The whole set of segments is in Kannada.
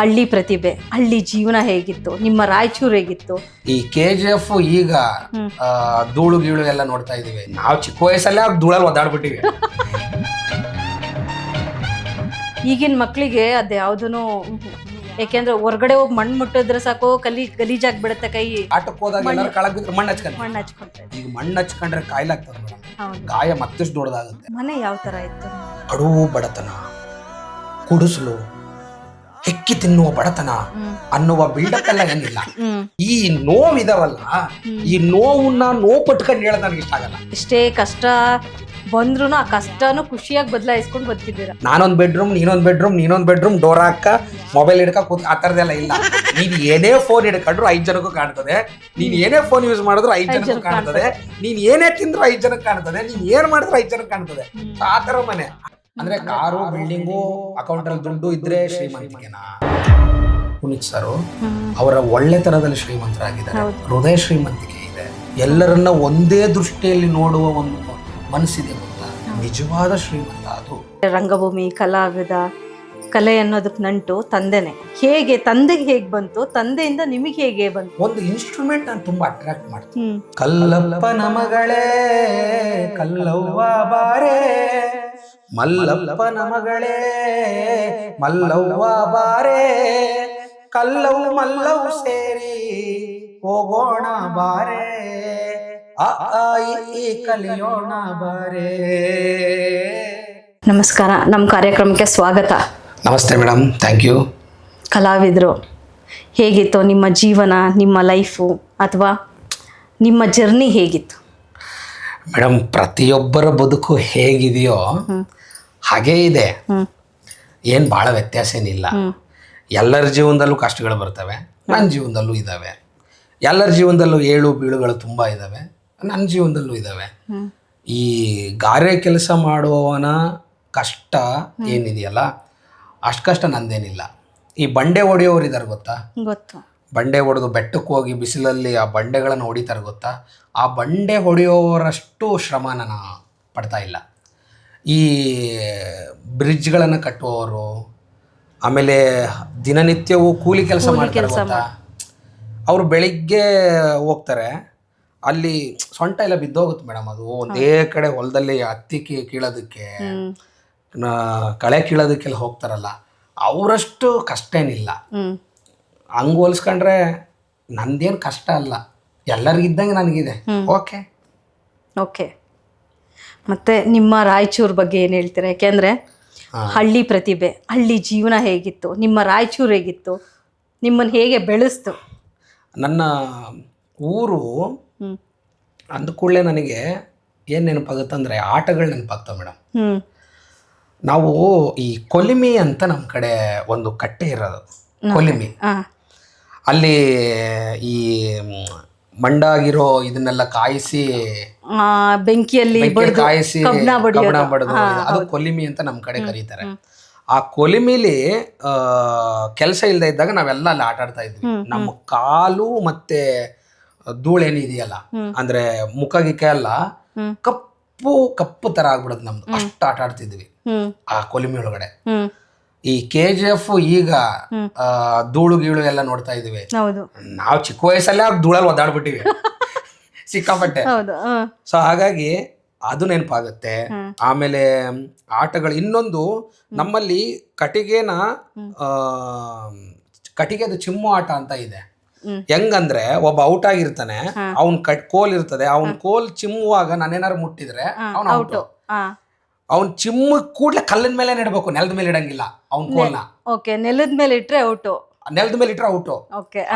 ಹಳ್ಳಿ ಪ್ರತಿಭೆ, ಹಳ್ಳಿ ಜೀವನ ಹೇಗಿತ್ತು, ನಿಮ್ಮ ರಾಯಚೂರು ಹೇಗಿತ್ತು? ಈ KGF ಈಗ ಧೂಳು ಗೀಳು ಎಲ್ಲ ನೋಡ್ತಾ ಇದೀವಿ. ನಾವು ಚಿಕ್ಕ ವಯಸ್ಸಲ್ಲೇ ಧೂಳಲ್ಲಿ ಒದ್ದಾಡ್ಬಿಟ್ಟಿವಿ. ಈಗಿನ ಮಕ್ಕಳಿಗೆ ಅದು ಯಾವುದೂ, ಯಾಕೆಂದ್ರೆ ಹೊರಗಡೆ ಹೋಗಿ ಮಣ್ಣು ಮುಟ್ಟಿದ್ರೆ ಸಾಕು ಗಲೀಜಾಗಿ ಬಿಡುತ್ತೆ ಕೈ. ಆಟಕ್ಕೆ ಹೋದಾಗ ಎಲ್ಲರೂ ಕೆಳಗೆ ಬಿದ್ರೆ ಮಣ್ಣು ಹಚ್ಕೊಂಡ್ರೆ ಈಗ ಮಣ್ಣು ಹಚ್ಕೊಂಡ್ರೆ ಕಾಯಿಲೆ ಆಗ್ತದೆ ಮೇಡಮ್. ಗಾಯ ಮತ್ತಷ್ಟು ದೊಡ್ಡದಾಗುತ್ತೆ. ಮನೆ ಯಾವ ತರ ಇತ್ತು? ಕಡುವು ಬಡತನ, ಕುಡಿಸಲು, ಹೆಕ್ಕಿ ತಿನ್ನುವ ಬಡತನ ಅನ್ನುವ ಬಿಲ್ಡಪ್ ಎಲ್ಲ ಏನಿಲ್ಲ. ಈ ನೋವಿದಾವಲ್ಲ, ಈ ನೋವನ್ನ ನೋವು ಪಟ್ಕೊಂಡು ಹೇಳೋದು ನನಗೆ ಇಷ್ಟ ಆಗಲ್ಲ. ಎಷ್ಟೇ ಕಷ್ಟ ಬಂದ್ರು ಆ ಕಷ್ಟನು ಖುಷಿಯಾಗಿ ಬದಲಾಯಿಸ್ಕೊಂಡು ಬರ್ತಿದ್ದೀರಾ. ನಾನೊಂದ್ ಬೆಡ್ರೂಮ್, ನೀನೊಂದ್ ಬೆಡ್ರೂಮ್, ಡೋರ್ ಹಾಕ, ಮೊಬೈಲ್ ಹಿಡ್ಕ ಕೂತ್ ಆ ಥರದ್ದೆಲ್ಲ ಇಲ್ಲ. ನೀನ್ ಏನೇ ಫೋನ್ ಹಿಡ್ಕೊಂಡ್ರು 5 ಜನಕ್ಕೂ ಕಾಣ್ತದೆ. ನೀನ್ ಏನೇ ಫೋನ್ ಯೂಸ್ ಮಾಡಿದ್ರು 5 ಜನಕ್ಕೂ ಕಾಣ್ತದೆ. ನೀನ್ ಏನೇ ತಿಂದ್ರು 5 ಜನಕ್ಕೆ ಕಾಣ್ತದೆ. ನೀನ್ ಏನ್ ಮಾಡಿದ್ರು 5 ಜನಕ್ಕೆ ಕಾಣ್ತದೆ. ಆ ತರ ಮನೆ ಅಂದ್ರೆ ಕಾರು, ಬಿಲ್ಡಿಂಗು, ಅಕೌಂಟ್ ಅಲ್ಲಿ ದುಡ್ಡು ಇದ್ರೆ ಶ್ರೀಮಂತಿಕೆನಾ? ಪುನೀತ್ ಸರ್ ಅವರ ಒಳ್ಳೆತನದಲ್ಲಿ ಶ್ರೀಮಂತರಾಗಿದ್ದಾರೆ. ಹೃದಯ ಶ್ರೀಮಂತಿಕೆ ಇದೆ. ಎಲ್ಲರನ್ನ ಒಂದೇ ದೃಷ್ಟಿಯಲ್ಲಿ ನೋಡುವ ಒಂದು ಮನಸ್ಸಿದೆ ಗೊತ್ತಾ, ನಿಜವಾದ ಶ್ರೀಮಂತ ಅದು. ರಂಗಭೂಮಿ ಕಲಾವಿದ, ಕಲೆ ಅನ್ನೋದಕ್ಕೆ ನಂಟು ತಂದೆನೆ. ತಂದೆಗೆ ಹೇಗೆ ಬಂತು, ತಂದೆಯಿಂದ ನಿಮಗೆ ಹೇಗೆ ಬಂತು? ಒಂದು ಇನ್ಸ್ಟ್ರೂಮೆಂಟ್ ನಾನು ತುಂಬಾ ಅಟ್ರಾಕ್ಟ್ ಮಾಡ್ತೀನಿ. ಕಲ್ಲಪ್ಪನ ಮಗಳೇ ಕಲ್ಲವ್ವ ಬಾರೆ, ಮಲ್ಲಪ್ಪನ ಮಗಳೇ ಮಲ್ಲವ್ವ ಬಾರೆ, ಕಲ್ಲವ್ ಮಲ್ಲವ್ ಸೇರಿ ಹೋಗೋಣ ಬಾರೆ, ಕಲಿಯೋಣ ಬಾರೆ. ನಮಸ್ಕಾರ, ನಮ್ಮ ಕಾರ್ಯಕ್ರಮಕ್ಕೆ ಸ್ವಾಗತ. ನಮಸ್ತೆ ಮೇಡಮ್, ಥ್ಯಾಂಕ್ ಯು. ಕಲಾವಿದರು ಹೇಗಿತ್ತು ನಿಮ್ಮ ಜೀವನ, ನಿಮ್ಮ ಲೈಫು ಅಥವಾ ನಿಮ್ಮ ಜರ್ನಿ ಹೇಗಿತ್ತು? ಮೇಡಮ್, ಪ್ರತಿಯೊಬ್ಬರ ಬದುಕು ಹೇಗಿದೆಯೋ ಹಾಗೇ ಇದೆ. ಏನು ಭಾಳ ವ್ಯತ್ಯಾಸ ಏನಿಲ್ಲ. ಎಲ್ಲರ ಜೀವನದಲ್ಲೂ ಕಷ್ಟಗಳು ಬರ್ತವೆ, ನನ್ನ ಜೀವನದಲ್ಲೂ ಇದ್ದಾವೆ. ಎಲ್ಲರ ಜೀವನದಲ್ಲೂ ಏಳು ಬೀಳುಗಳು ತುಂಬ ಇದ್ದಾವೆ, ನನ್ನ ಜೀವನದಲ್ಲೂ ಇದ್ದಾವೆ. ಈ ಗಾರೆ ಕೆಲಸ ಮಾಡುವವನ ಕಷ್ಟ ಏನಿದೆಯಲ್ಲ, ಅಷ್ಟು ಕಷ್ಟ ನಂದೇನಿಲ್ಲ. ಈ ಬಂಡೆ ಹೊಡೆಯೋರು ಇದ್ದಾರೆ ಗೊತ್ತಾ? ಗೊತ್ತು. ಬಂಡೆ ಹೊಡೆದು ಬೆಟ್ಟಕ್ಕೆ ಹೋಗಿ ಬಿಸಿಲಲ್ಲಿ ಆ ಬಂಡೆಗಳನ್ನು ಹೊಡಿತಾರೆ ಗೊತ್ತಾ? ಆ ಬಂಡೆ ಹೊಡೆಯೋರಷ್ಟು ಶ್ರಮ ನಾನು ಪಡ್ತಾ ಇಲ್ಲ. ಈ ಬ್ರಿಡ್ಜ್ಗಳನ್ನು ಕಟ್ಟುವವರು, ಆಮೇಲೆ ದಿನನಿತ್ಯವೂ ಕೂಲಿ ಕೆಲಸ ಮಾಡ್ತಾರೆ ಗೊತ್ತಾ? ಅವರು ಬೆಳಿಗ್ಗೆ ಹೋಗ್ತಾರೆ, ಅಲ್ಲಿ ಸೊಂಟ ಎಲ್ಲ ಬಿದ್ದೋಗುತ್ತೆ ಮೇಡಮ್. ಅದು ಒಂದೇ ಕಡೆ ಹೊಲದಲ್ಲಿ ಹತ್ತಿ ಕೀಳೋದಕ್ಕೆ, ಕಳೆ ಕೀಳೋದಕ್ಕೆಲ್ಲ ಹೋಗ್ತಾರಲ್ಲ, ಅವರಷ್ಟು ಕಷ್ಟ ಏನಿಲ್ಲ. ಹಂಗೆ ಹೋಲಿಸ್ಕೊಂಡ್ರೆ ನಂದೇನು ಕಷ್ಟ ಅಲ್ಲ, ಎಲ್ಲರಿಗಿದ್ದಂಗೆ ನನಗಿದೆ. Okay okay. ಮತ್ತು ನಿಮ್ಮ ರಾಯಚೂರು ಬಗ್ಗೆ ಏನು ಹೇಳ್ತೀರಾ? ಯಾಕೆಂದರೆ ಹಳ್ಳಿ ಪ್ರತಿಭೆ, ಹಳ್ಳಿ ಜೀವನ ಹೇಗಿತ್ತು, ನಿಮ್ಮ ರಾಯಚೂರು ಹೇಗಿತ್ತು, ನಿಮ್ಮನ್ನು ಹೇಗೆ ಬೆಳೆಸ್ತು? ನನ್ನ ಊರು ಅಂದ ಕೂಡಲೇ ನನಗೆ ಏನು ನೆನಪಾಗುತ್ತಂದರೆ ಆಟಗಳು ನೆನಪಾಗ್ತವೆ ಮೇಡಮ್. ನಾವು ಈ ಕೊಲಿಮಿ ಅಂತ ನಮ್ಮ ಕಡೆ ಒಂದು ಕಟ್ಟೆ ಇರೋದು, ಕೊಲಿಮಿ. ಅಲ್ಲಿ ಈ ಮಂಡಾಗಿರೋ ಇದನ್ನೆಲ್ಲ ಕಾಯಿಸಿ ಬೆಂಕಿಯಲ್ಲಿ ಕಾಯಿಸಿ ಕಬ್ಬಣ ಬಡಿದು, ಅದು ಕೊಲಿಮಿ ಅಂತ ನಮ್ಮ ಕಡೆ ಕರೀತಾರೆ. ಆ ಕೊಲಿಮಿಲಿ ಕೆಲಸ ಇಲ್ಲದೆ ಇದ್ದಾಗ ನಾವೆಲ್ಲ ಅಲ್ಲಿ ಆಟ ಆಡ್ತಾ ಇದ್ವಿ. ನಮ್ಮ ಕಾಲು ಮತ್ತೆ ಧೂಳೇನಿದೆಯಲ್ಲ, ಅಂದ್ರೆ ಮುಖ ಗಿಕ್ಕ ಎಲ್ಲ ಕಪ್ಪು ತರ ಆಗ್ಬಿಡೋದು ನಮ್ದು, ಅಷ್ಟು ಆಟ ಆಡ್ತಿದ್ವಿ ಆ ಕೊಲಿಮಿ ಒಳಗಡೆ. ಈ KGF ಈಗ ಧೂಳು ಗೀಳು ಎಲ್ಲ ನೋಡ್ತಾ ಇದೀವಿ. ನಾವು ಚಿಕ್ಕ ವಯಸ್ಸಲ್ಲೇ ಧೂಳಲ್ಲಿ ಒದ್ದಾಡ್ಬಿಟ್ಟಿವಿ ಸಿಕ್ಕಾಪಟ್ಟೆ. ಸೊ ಹಾಗಾಗಿ ಅದು ನೆನಪಾಗುತ್ತೆ. ಆಮೇಲೆ ಆಟಗಳು, ಇನ್ನೊಂದು ನಮ್ಮಲ್ಲಿ ಕಟಿಗೆದು ಚಿಮ್ಮು ಆಟ ಅಂತ ಇದೆ. ಹೆಂಗಂದ್ರೆ ಒಬ್ಬ ಔಟ್ ಆಗಿರ್ತಾನೆ, ಅವ್ನ್ ಕೋಲ್ ಇರ್ತದೆ, ಅವ್ನ್ ಕೋಲ್ ಚಿಮ್ಮುವಾಗ ನಾನೇನಾರು ಮುಟ್ಟಿದ್ರೆ ಅವ್ನು ಔಟ್. ಅವ್ನ್ ಚಿಮ್ಮ ಕೂಡ್ಲೆ ಕಲ್ಲಿನ ಮೇಲೆ ಇಡಬೇಕು, ನೆಲದ ಮೇಲೆ ಇಡಂಗಿಲ್ಲ ಅವ್ನ್ ಕೋಲ್ನ. ನೆಲದ ಮೇಲೆ ಇಟ್ರೆ ಔಟು, ನೆಲದ ಮೇಲೆ ಇಟ್ರೆ ಔಟು.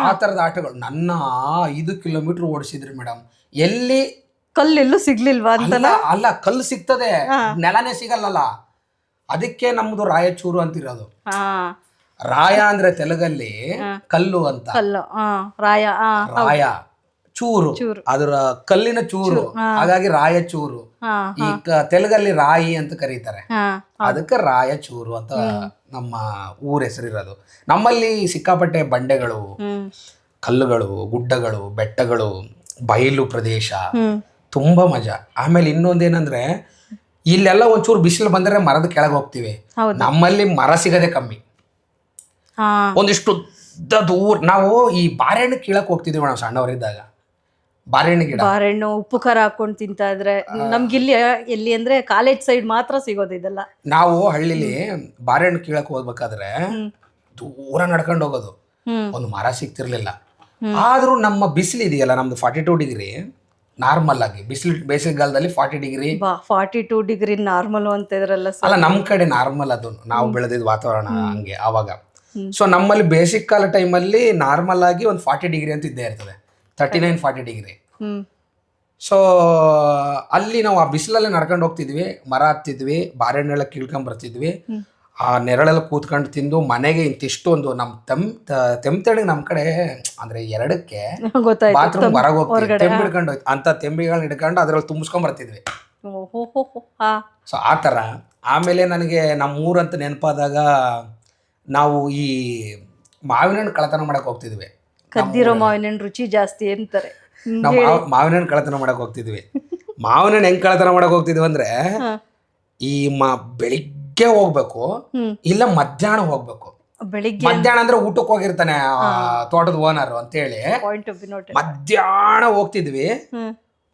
ಆ ತರದ ಆಟಗಳು ನನ್ನ 5 ಕಿಲೋಮೀಟರ್ ಓಡಿಸಿದ್ರಿ ಮೇಡಮ್. ಎಲ್ಲಿ ಕಲ್ಲೆಲ್ಲೂ ಸಿಗ್ಲಿಲ್ವಾ ಅಂತ? ಅಲ್ಲ, ಕಲ್ಲು ಸಿಗ್ತದೆ, ನೆಲನೇ ಸಿಗಲ್ಲಲ್ಲ. ಅದಕ್ಕೆ ನಮ್ದು ರಾಯಚೂರು ಅಂತಿರೋದು. ರಾಯ ಅಂದ್ರೆ ತೆಲುಗಲ್ಲಿ ಕಲ್ಲು ಅಂತ, ರಾಯ ಚೂರು, ಅದರ ಕಲ್ಲಿನ ಚೂರು, ಹಾಗಾಗಿ ರಾಯಚೂರು. ಈ ತೆಲುಗಲ್ಲಿ ರಾಯಿ ಅಂತ ಕರೀತಾರೆ, ಅದಕ್ಕೆ ರಾಯಚೂರು ಅಂತ ನಮ್ಮ ಊರ ಹೆಸರಿರೋದು. ನಮ್ಮಲ್ಲಿ ಸಿಕ್ಕಾಪಟ್ಟೆ ಬಂಡೆಗಳು, ಕಲ್ಲುಗಳು, ಗುಡ್ಡಗಳು, ಬೆಟ್ಟಗಳು, ಬಯಲು ಪ್ರದೇಶ, ತುಂಬಾ ಮಜಾ. ಆಮೇಲೆ ಇನ್ನೊಂದೇನಂದ್ರೆ, ಇಲ್ಲೆಲ್ಲ ಒಂಚೂರು ಬಿಸಿಲು ಬಂದರೆ ಮರದ ಕೆಳಗೆ ಹೋಗ್ತೀವಿ. ನಮ್ಮಲ್ಲಿ ಮರ ಸಿಗದೆ ಕಮ್ಮಿ. ಹಾ ಒಂದಿಷ್ಟು ಉದ್ದ ದೂರ ನಾವು ಈ ಬಾರೆಹಣ್ಣು ಕೀಳಕ್ ಹೋಗ್ತಿದ್ವಿ ನಾವು ಸಣ್ಣವರಿದ್ದಾಗ. ಬಾರೆಹಣ್ಣು ಗಿಡ, ಬಾರೆಹಣ್ಣು ಉಪ್ಪು ಖಾರ ಹಾಕೊಂಡು ತಿಂತಾ ಇದ್ರೆ ನಮ್ಗಿಲ್ಲಿ ಎಲ್ಲಿ ಅಂದ್ರೆ ಕಾಲೇಜ್ ಸೈಡ್ ಮಾತ್ರ ಸಿಗೋದು ಇದೆಲ್ಲ. ನಾವು ಹಳ್ಳಿಲಿ ಬಾರೆಹಣ್ಣು ಕೀಳಕ್ ಹೋಗ್ಬೇಕಾದ್ರೆ ದೂರ ನಡ್ಕೊಂಡು ಹೋಗೋದು, ಒಂದು ಮರ ಸಿಗ್ತಿರ್ಲಿಲ್ಲ. ಆದ್ರೂ ನಮ್ಮ ಬಿಸಿಲು ಇದೆಯಲ್ಲ ನಮ್ದು 42 ಡಿಗ್ರಿ ನಾರ್ಮಲ್ ಆಗಿ, ಬಿಸಿಲು ಬೇಸಿಗೆಗಾಲದಲ್ಲಿ 40 ಡಿಗ್ರಿ 42 ಡಿಗ್ರಿ ನಾರ್ಮಲ್ ಅಂತ ಇದ್ರಲ್ಲ ಅಲ್ಲ, ನಮ್ ಕಡೆ ನಾರ್ಮಲ್ ಅದು, ನಾವು ಬೆಳೆದಿದ್ದ ವಾತಾವರಣ ಹಂಗೆ ಆವಾಗ. ಸೊ ನಮ್ಮಲ್ಲಿ ಬೇಸಿಕ್ ಕಾಲ ಟೈಮಲ್ಲಿ ನಾರ್ಮಲ್ ಆಗಿ ಒಂದು 40 ಡಿಗ್ರಿ ಅಂತ ಇದ್ದೇ ಇರ್ತದೆ, 39-40 ಡಿಗ್ರಿ. ಸೊ ಅಲ್ಲಿ ನಾವು ಆ ಬಿಸಿಲಲ್ಲಿ ನಡ್ಕೊಂಡು ಹೋಗ್ತಿದ್ವಿ, ಮರ ಹತ್ತಿದ್ವಿ, ಬಾರೆಹಣ್ಣೆಲ್ಲ ಕೀಳ್ಕೊಂಡ್ ಬರ್ತಿದ್ವಿ, ಆ ನೆರಳೆಲ್ಲ ಕೂತ್ಕೊಂಡು ತಿಂದು ಮನೆಗೆ ಇಂತಿಷ್ಟು ಒಂದು ನಮ್ಮ ತೆಮ್ತಳಿಗೆ ನಮ್ಮ ಕಡೆ ಅಂದ್ರೆ 2ಕ್ಕೆ ಬಾತ್ರೂಮ್ ಹೊರಗೆ ಹೋಗ್ತೀವಿ, ತೆಂಬು ಹಿಡ್ಕೊಂಡು ಹೋಯ್ತು ಅಂತ ತೆಂಬಿಗಳನ್ನ ಹಿಡ್ಕೊಂಡು ಅದ್ರಲ್ಲಿ ತುಂಬಿಸ್ಕೊಂಡ್ ಬರ್ತಿದ್ವಿ. ಸೊ ಆ ಥರ. ಆಮೇಲೆ ನನಗೆ ನಮ್ಮ ಊರಂತ ನೆನಪಾದಾಗ ನಾವು ಈ ಮಾವಿನ ಹಣ್ಣು ಕಳ್ಳತನ ಮಾಡಕ್ ಹೋಗ್ತಿದ್ವಿ. ಕದ್ದಿರೋ ಮಾವಿನ ಹಣ್ಣು ರುಚಿ ಜಾಸ್ತಿ ಅಂತಾರೆ. ನಾವು ಮಾವಿನ ಹಣ್ಣು ಕಳ್ಳತನ ಮಾಡಕ್ ಹೋಗ್ತಿದ್ವಿ. ಮಾವಿನ ಹಣ್ಣು ಹೆಂಗ್ ಕಳ್ಳತನ ಮಾಡಕ್ ಹೋಗ್ತಿದ್ವಿ ಅಂದ್ರೆ, ಈ ಬೆಳಿಗ್ಗೆ ಹೋಗ್ಬೇಕು, ಇಲ್ಲ ಮಧ್ಯಾಹ್ನ ಹೋಗ್ಬೇಕು. ಬೆಳಿಗ್ಗೆ ಮಧ್ಯಾಹ್ನ ಅಂದ್ರೆ ಊಟಕ್ಕೆ ಹೋಗಿರ್ತಾನೆ ತೋಟದ ಓನರ್ ಅಂತ ಹೇಳಿ, ಮಧ್ಯಾಹ್ನ ಹೋಗ್ತಿದ್ವಿ,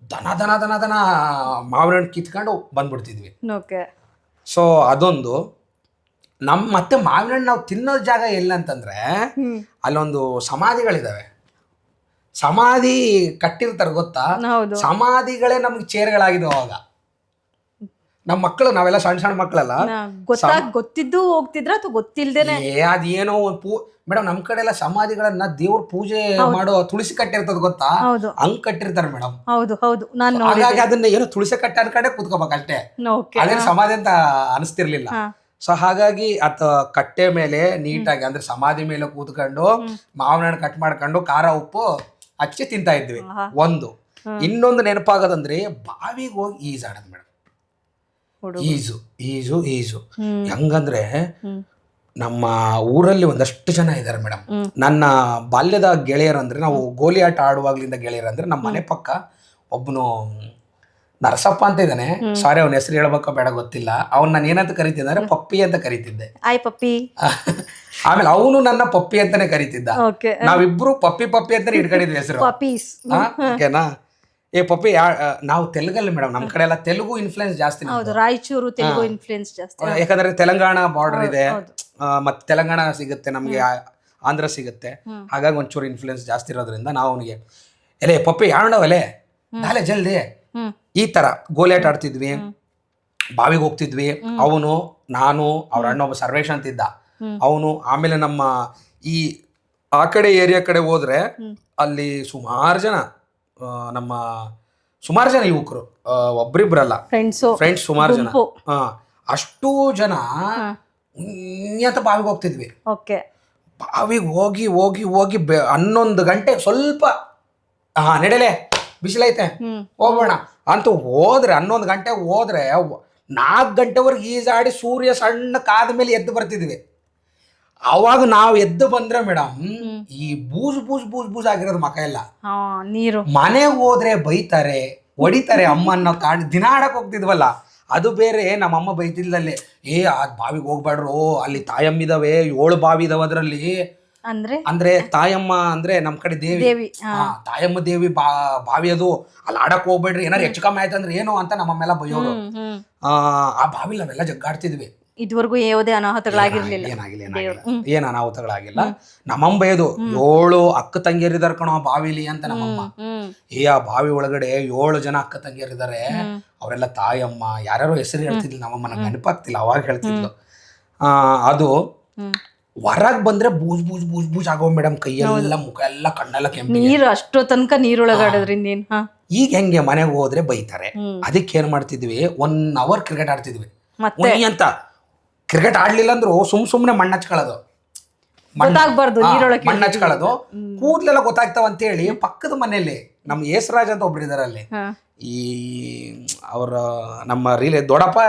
ದನ ದನ ದನ ದನ ಮಾವಿನ ಹಣ್ಣು ಕಿತ್ಕೊಂಡು ಬಂದ್ಬಿಡ್ತಿದ್ವಿ. ಸೊ ಅದೊಂದು ಮತ್ತೆ ಮಾವಿನ ಹಣ್ಣು ನಾವು ತಿನ್ನೋ ಜಾಗ ಎಲ್ಲ ಅಂತಂದ್ರೆ ಅಲ್ಲೊಂದು ಸಮಾಧಿಗಳಿದಾವೆ. ಸಮಾಧಿ ಕಟ್ಟಿರ್ತಾರೆ ಗೊತ್ತಾ, ಸಮಾಧಿಗಳೇ ನಮ್ಗೆ ಚೇರ್ಗಳಾಗಿದ್ದಾವೆ. ಅವಾಗ ನಮ್ಮ ಮಕ್ಕಳು, ನಾವೆಲ್ಲ ಸಣ್ಣ ಸಣ್ಣ ಮಕ್ಕಳಲ್ಲ, ಗೊತ್ತಿದ್ದು ಹೋಗ್ತಿದ್ರ ಅಥವಾ ಗೊತ್ತಿಲ್ದೇನೆ? ಅದೇನೋ ಮೇಡಮ್ ನಮ್ ಕಡೆ ಎಲ್ಲ ಸಮಾಧಿಗಳನ್ನ ದೇವ್ರ ಪೂಜೆ ಮಾಡೋ ತುಳಸಿ ಕಟ್ಟಿರ್ತದ ಗೊತ್ತಾ, ಹಂಗ್ ಕಟ್ಟಿರ್ತಾರೆ ಮೇಡಮ್. ಹೌದು ಹೌದು, ನಾನು ಹಾಗಾಗಿ ಅದನ್ನ ಏನೋ ತುಳಸಿ ಕಟ್ಟ ಅನ್ಕಡೆ ಕೂತ್ಕೋಬೇಕಷ್ಟೇ, ಅದೇನು ಸಮಾಧಿ ಅಂತ ಅನಿಸ್ತಿರ್ಲಿಲ್ಲ. ಸೊ ಹಾಗಾಗಿ ಅತ ಕಟ್ಟೆ ಮೇಲೆ ನೀಟಾಗಿ ಅಂದ್ರೆ ಸಮಾಧಿ ಮೇಲೆ ಕೂತ್ಕೊಂಡು ಮಾವಿನ ಹಣ್ಣು ಕಟ್ ಮಾಡ್ಕೊಂಡು ಖಾರ ಉಪ್ಪು ಹಚ್ಚಿ ತಿಂತಾ ಇದ್ವಿ. ಒಂದು ಇನ್ನೊಂದು ನೆನಪಾಗೋದಂದ್ರೆ ಬಾವಿಗೆ ಹೋಗಿ ಈಜಾಡೋದು ಮೇಡಮ್. ಈಜು ಈಜು ಈಜು ಹೆಂಗಂದ್ರೆ ನಮ್ಮ ಊರಲ್ಲಿ ಒಂದಷ್ಟು ಜನ ಇದ್ದಾರೆ ಮೇಡಮ್. ನನ್ನ ಬಾಲ್ಯದ ಗೆಳೆಯರಂದ್ರೆ, ನಾವು ಗೋಲಿ ಆಟ ಆಡುವಾಗ್ಲಿಂದ ಗೆಳೆಯರಂದ್ರೆ, ನಮ್ಮ ಮನೆ ಪಕ್ಕ ಒಬ್ಬನು ನರಸಪ್ಪ ಅಂತ ಇದ್ದಾನೆ. ಸಾರಿ ಅವನ ಹೆಸರು ಹೇಳ್ಬೇಕೋ ಬೇಡ ಗೊತ್ತಿಲ್ಲ. ಅವ್ನು ನಾನು ಏನಂತ ಕರಿತಿದ್ದೆ, ಪಪ್ಪಿ ಅಂತ ಕರಿತಿದ್ದೆ. ಪಪ್ಪಿ. ಆಮೇಲೆ ಅವನು ನನ್ನ ಪಪ್ಪಿ ಅಂತಾನೆ ಕರಿತಿದ್ದ. ನಾವಿಬ್ರು ಪಪ್ಪಿ ಪಪ್ಪಿ ಅಂತಾನೆ ಇಟ್ಕೊಂಡಿದ್ವಿ ಹೆಸರು. ಓಕೆನಾ? ಏ ಪಪ್ಪಿ, ನಾವು ತೆಲುಗಲ್ಲಿ ಮೇಡಮ್, ನಮ್ ಕಡೆ ಎಲ್ಲ ತೆಲುಗು ಇನ್ಫ್ಲುಯೆನ್ಸ್ ಜಾಸ್ತಿ. ರಾಯಚೂರು ತೆಲುಗು ಇನ್ಫ್ಲುಯೆನ್ಸ್ ಜಾಸ್ತಿ, ಯಾಕಂದ್ರೆ ತೆಲಂಗಾಣ ಬಾರ್ಡರ್ ಇದೆ, ಮತ್ತೆ ತೆಲಂಗಾಣ ಸಿಗುತ್ತೆ ನಮ್ಗೆ, ಆಂಧ್ರ ಸಿಗುತ್ತೆ. ಹಾಗಾಗಿ ಒಂಚೂರು ಇನ್ಫ್ಲುಯೆನ್ಸ್ ಜಾಸ್ತಿ ಇರೋದ್ರಿಂದ ನಾವು ಅವನಿಗೆ ಎಲೆ ಪಪ್ಪಿ ಯಾಣವಲೆ ನಾಳೆ ಜಲ್ದಿ ಈ ತರ ಗೋಲಿಯಾಟ ಆಡ್ತಿದ್ವಿ, ಬಾವಿಗೆ ಹೋಗ್ತಿದ್ವಿ. ಅವನು, ನಾನು, ಅವ್ರ ಅಣ್ಣ ಒಬ್ಬ ಸರ್ವೇಶ್ ಅಂತಿದ್ದ, ಅವನು. ಆಮೇಲೆ ನಮ್ಮ ಈ ಆ ಕಡೆ ಏರಿಯಾ ಕಡೆ ಹೋದ್ರೆ ಅಲ್ಲಿ ಸುಮಾರು ಜನ ಯುವಕರು, ಒಬ್ರಿಬ್ರಲ್ಲ, ಫ್ರೆಂಡ್ಸ್ ಸುಮಾರು ಜನ, ಅಷ್ಟು ಜನ ಅಂತ ಬಾವಿಗೆ ಹೋಗ್ತಿದ್ವಿ. ಬಾವಿಗೆ ಹೋಗಿ ಹೋಗಿ ಹೋಗಿ 11 ಗಂಟೆ ಸ್ವಲ್ಪ ನಡೆಲೆ ಬಿಸಿಲೈತೆ ಹೋಗೋಣ ಅಂತ ಹೋದ್ರೆ, 11 ಗಂಟೆ ಹೋದ್ರೆ 4 ಗಂಟೆವರೆಗೆ ಈಜಾಡಿ ಸೂರ್ಯ ಸಣ್ಣ ಕಾದ ಮೇಲೆ ಎದ್ದು ಬರ್ತಿದ್ವಿ. ಅವಾಗ ನಾವು ಎದ್ದು ಬಂದ್ರೆ ಮೇಡಮ್, ಈ ಬೂಸ್ ಆಗಿರೋದು ಮಕ ಎಲ್ಲ ನೀರು. ಮನೆಗೆ ಹೋದ್ರೆ ಬೈತಾರೆ, ಹೊಡಿತಾರೆ ಅಮ್ಮನ್ನ ಕಾಣಿ. ದಿನ ಆಡಕ್ ಹೋಗ್ತಿದ್ವಲ್ಲ, ಅದು ಬೇರೆ. ನಮ್ಮಮ್ಮ ಬೈತಿದ್ಲಲ್ಲಿ, ಆ ಬಾವಿಗೆ ಹೋಗ್ಬೇಡ್ರು, ಅಲ್ಲಿ ತಾಯಮ್ಮಿದಾವೆ, 7 ಬಾವಿ ಇದಾವೆ ಅದ್ರಲ್ಲಿ. ಅಂದ್ರೆ ತಾಯಮ್ಮ ಅಂದ್ರೆ ನಮ್ ಕಡೆ ದೇವಿ, ತಾಯಮ್ಮ ದೇವಿ ಬಾವಿ ಅದು, ಅಲ್ಲಿ ಆಡಕ್ ಹೋಗ್ಬೇಡ್ರಿ, ಏನಾರು ಹೆಚ್ಚು ಕಮ್ಮಿ ಆಯ್ತು ಅಂದ್ರೆ ಏನು ಅಂತ ನಮ್ಮಮ್ಮೆಲ್ಲ ಬೈಯೋರು. ಆ ಬಾವಿ ನಾವೆಲ್ಲ ಜಗ್ಗಾಡ್ತಿದ್ವಿ. ಇದುವರೆಗೂ ಯಾವುದೇ ಅನಾಹುತಗಳಾಗಿರ್ಲಿಲ್ಲ, ಏನ್ ಅನಾಹುತಗಳಾಗಿಲ್ಲ. ನಮ್ಮಮ್ಮ ಬೈಯೋದು, 7 ಅಕ್ಕ ತಂಗಿಯರಿದಾರ ಕಣೋ ಆ ಬಾವಿಲಿ ಅಂತ ನಮ್ಮಮ್ಮ. ಆ ಬಾವಿ ಒಳಗಡೆ 7 ಜನ ಅಕ್ಕ ತಂಗಿಯರಿದ್ದಾರೆ, ಅವರೆಲ್ಲ ತಾಯಮ್ಮ, ಯಾರ್ಯಾರೋ ಹೆಸರು ಹೇಳ್ತಿದ್ಲು ನಮ್ಮಮ್ಮ, ನಂಗೆ ನೆನಪಾಗ್ತಿಲ್ಲ, ಅವಾಗ ಹೇಳ್ತಿದ್ಲು. ಅದು ಹೊರಗ್ ಬಂದ್ರೆ ಬೂಜ್ ಆಗೋ ಮೇಡಮ್, ಕೈಯೆಲ್ಲ ಮುಖ ಎಲ್ಲ ಕಣ್ಣೆಲ್ಲ ಕೆಂಪು. ನೀರು ಅಷ್ಟೋ ತನಕ ನೀರೊಳಗಾಡೋದ್ರಿಂದ ಈಗ ಹೆಂಗೆ ಮನೆಗೆ ಹೋದ್ರೆ ಬೈತಾರೆ. ಅದಕ್ಕೆ ಏನ್ ಮಾಡ್ತಿದ್ವಿ, 1 ಅವರ್ ಕ್ರಿಕೆಟ್ ಆಡ್ತಿದ್ವಿ. ಅಂತ ಕ್ರಿಕೆಟ್ ಆಡ್ಲಿಲ್ಲ ಅಂದ್ರು ಸುಮ್ನೆ ಮಣ್ಣು ಹಚ್ಕೊಳ್ಳೋದು, ಮಣ್ಣು ಹಚ್ಕೊಳ್ಳೋದು, ಕೂದ್ಲೆಲ್ಲ ಗೊತ್ತಾಗ್ತಾವ ಅಂತ ಹೇಳಿ ಪಕ್ಕದ ಮನೆಯಲ್ಲಿ ನಮ್ ಯೇಸರಾಜ್ ಅಂತ ಒಬ್ರು ಇದಾರೆ ಅಲ್ಲಿ, ಈ ಅವ್ರ ನಮ್ಮ ದೊಡ್ಡಪ್ಪ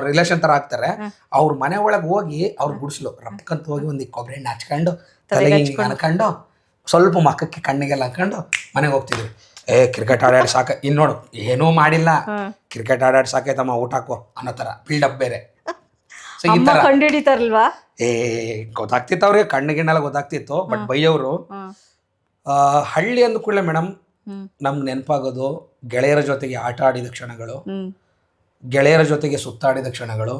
ರಿಲೇಷನ್ ತರ ಆಗ್ತಾರೆ. ಅವ್ರ ಮನೆ ಒಳಗೆ ಹೋಗಿ ಅವ್ರ ಗುಡಿಸ್ಲು ರಪ್ಕಂತ ಹೋಗಿ ಒಂದು ಕೊಬ್ಬರಿ ಎಣ್ಣೆ ಹಚ್ಕೊಂಡು ತಲೆಗೆ ಅನ್ಕೊಂಡು ಸ್ವಲ್ಪ ಮಕ್ಕಕ್ಕೆ ಕಣ್ಣಿಗೆಲ್ಲ ಹಾಕೊಂಡು ಮನೆಗೆ ಹೋಗ್ತಿದ್ವಿ. ಕ್ರಿಕೆಟ್ ಆಡಾಡಿ ಸಾಕ, ನೋಡು ಏನೂ ಮಾಡಿಲ್ಲ, ಕ್ರಿಕೆಟ್ ಆಡಾಡಿ ಸಾಕೈತಮ್ಮ ಊಟ ಹಾಕೋ ಅನ್ನೋ ತರ ಬಿಲ್ಡಪ್ ಬೇರೆ. ಕಂಡಿಡಿತಾರಲ್ವಾ? ಏ ಗೊತ್ತಾಗ್ತಿತ್ತು ಅವ್ರಿಗೆ, ಕಣ್ಣಿಗೆಣ್ಣೆಲ್ಲ ಗೊತ್ತಾಗ್ತಿತ್ತು. ಬಟ್ ಬೈಯವರು ಹಳ್ಳಿ ಅಂದ ಕೂಡಲೇ ಮೇಡಮ್ ನಮ್ಗೆ ನೆನಪಾಗೋದು ಗೆಳೆಯರ ಜೊತೆಗೆ ಆಟ ಆಡಿದ ಕ್ಷಣಗಳು, ಗೆಳೆಯರ ಜೊತೆಗೆ ಸುತ್ತಾಡಿದ ಕ್ಷಣಗಳು,